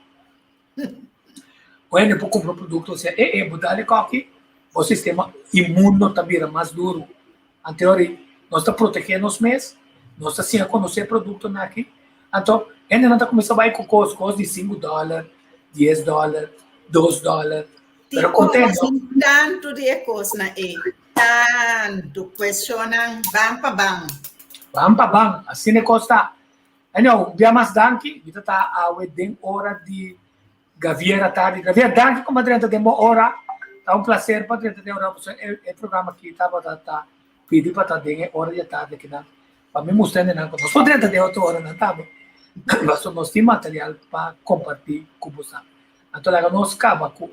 Ou ainda para comprar produto, você mudar de aqui, o sistema imune também é mais duro. Anterior, nós estamos protegendo os meses, nós estamos a conhecer produto aqui. Então, ainda não está começando a ir com coisas de $5, $10, $2. Pero contento. Tanto de coisa aí, tanto questionam, vamos para bang. Vamos para bang, assim é coisa. Ano, dia mais danke, kita tá a wedding hora de Gaviera tarde. Gaviera danke como dentro de uma hora. Tá prazer para dentro de uma hora. É programa que estava pedir para dar hora de tarde aqui na. Para me mostrar não, nós só dentro de outra hora não tá. Mas nós temos material para compartilhar com você. Então lá nós acaba com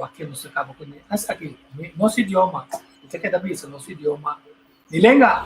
aqui nós acaba com essa aqui, nosso idioma. Você quer dar isso, nosso idioma. Nilenga.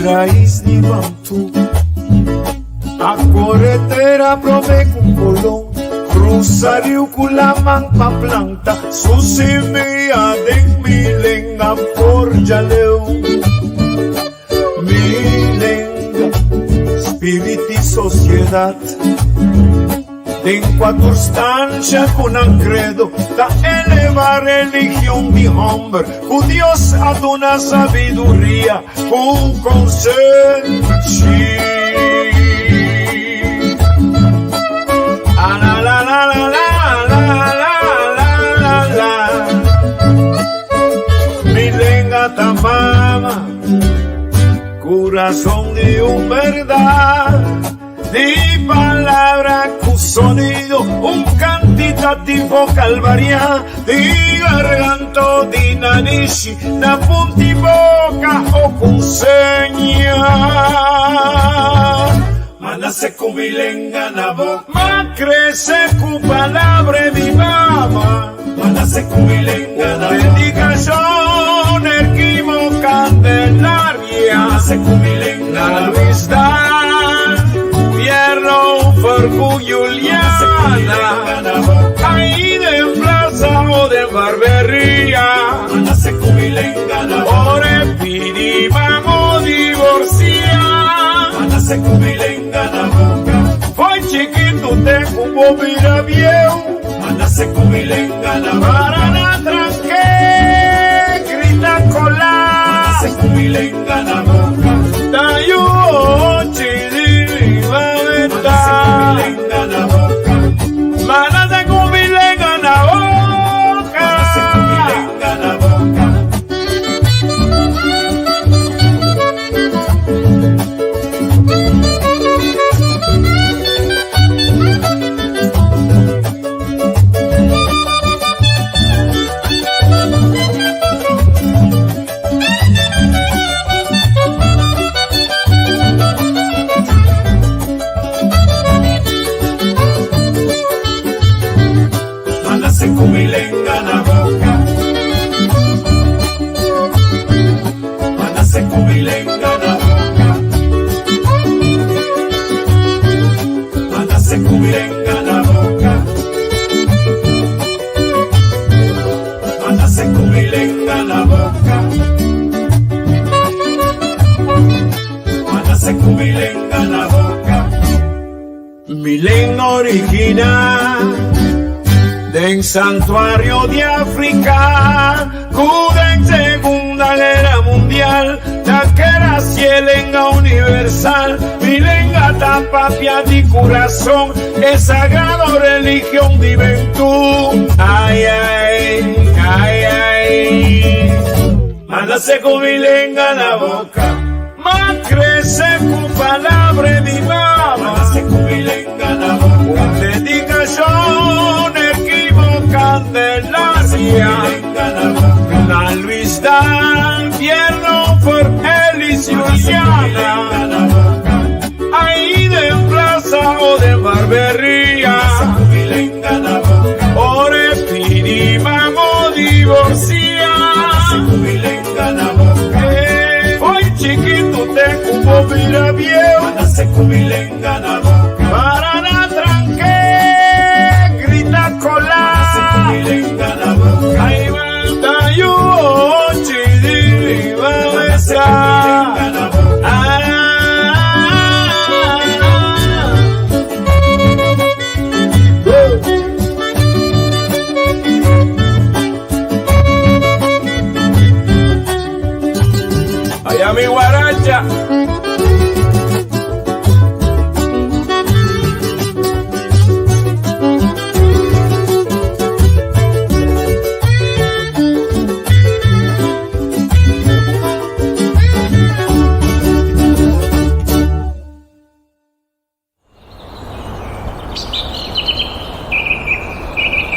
Raiz ni bantu a corretera prove com colão cruzaria com la manpa planta sucimia de milenga por jaleu milenga espírito e sociedade em quatro stanza con un credo da elevar religión de hombre con Dios ad una sabiduría con consenso la la la la la la la la milenga tamama corazón de un verdad de palabra con sonido, un cantitativo calvaria, de garganta di narici, na punti boca o con seña. Ma nace con milenga na boca, ma crece con palabra vivama, ma nace con milenga na boca. Predicación equivoca candelaria, nace con milenga na vista. Por Juliana, ahí de plaza o de barbería, por epidima o divorcia, fue chiquito, te como mira viejo, para la tranque, grita colar, tayo chidi, mana tengo mi lengua en la boca. Mándase cubilenga en la boca. Mándase cubilenga en la boca. Mándase cubilenga en la boca. Milen original del santuario de África, cuda en Segunda Guerra Mundial, la que era cielenga universal, milenga tapapia di corazón, es sagrado religión de juventud. Ay, ay, ay, ay. Mándase con milenga en la boca, más crece con palabra mi mamá. Mándase con milenga en la boca, dedicación Candelaria, la Luis Dan, Pierno por Elis Juliana, ahí de Plaza o de Barbería, Ore Piri, vamos divorcia, hoy chiquito te cubo mira viejo, para la tranque, grita cola. Ay, manda yo, chidi, babesa. Allá mi guaracha.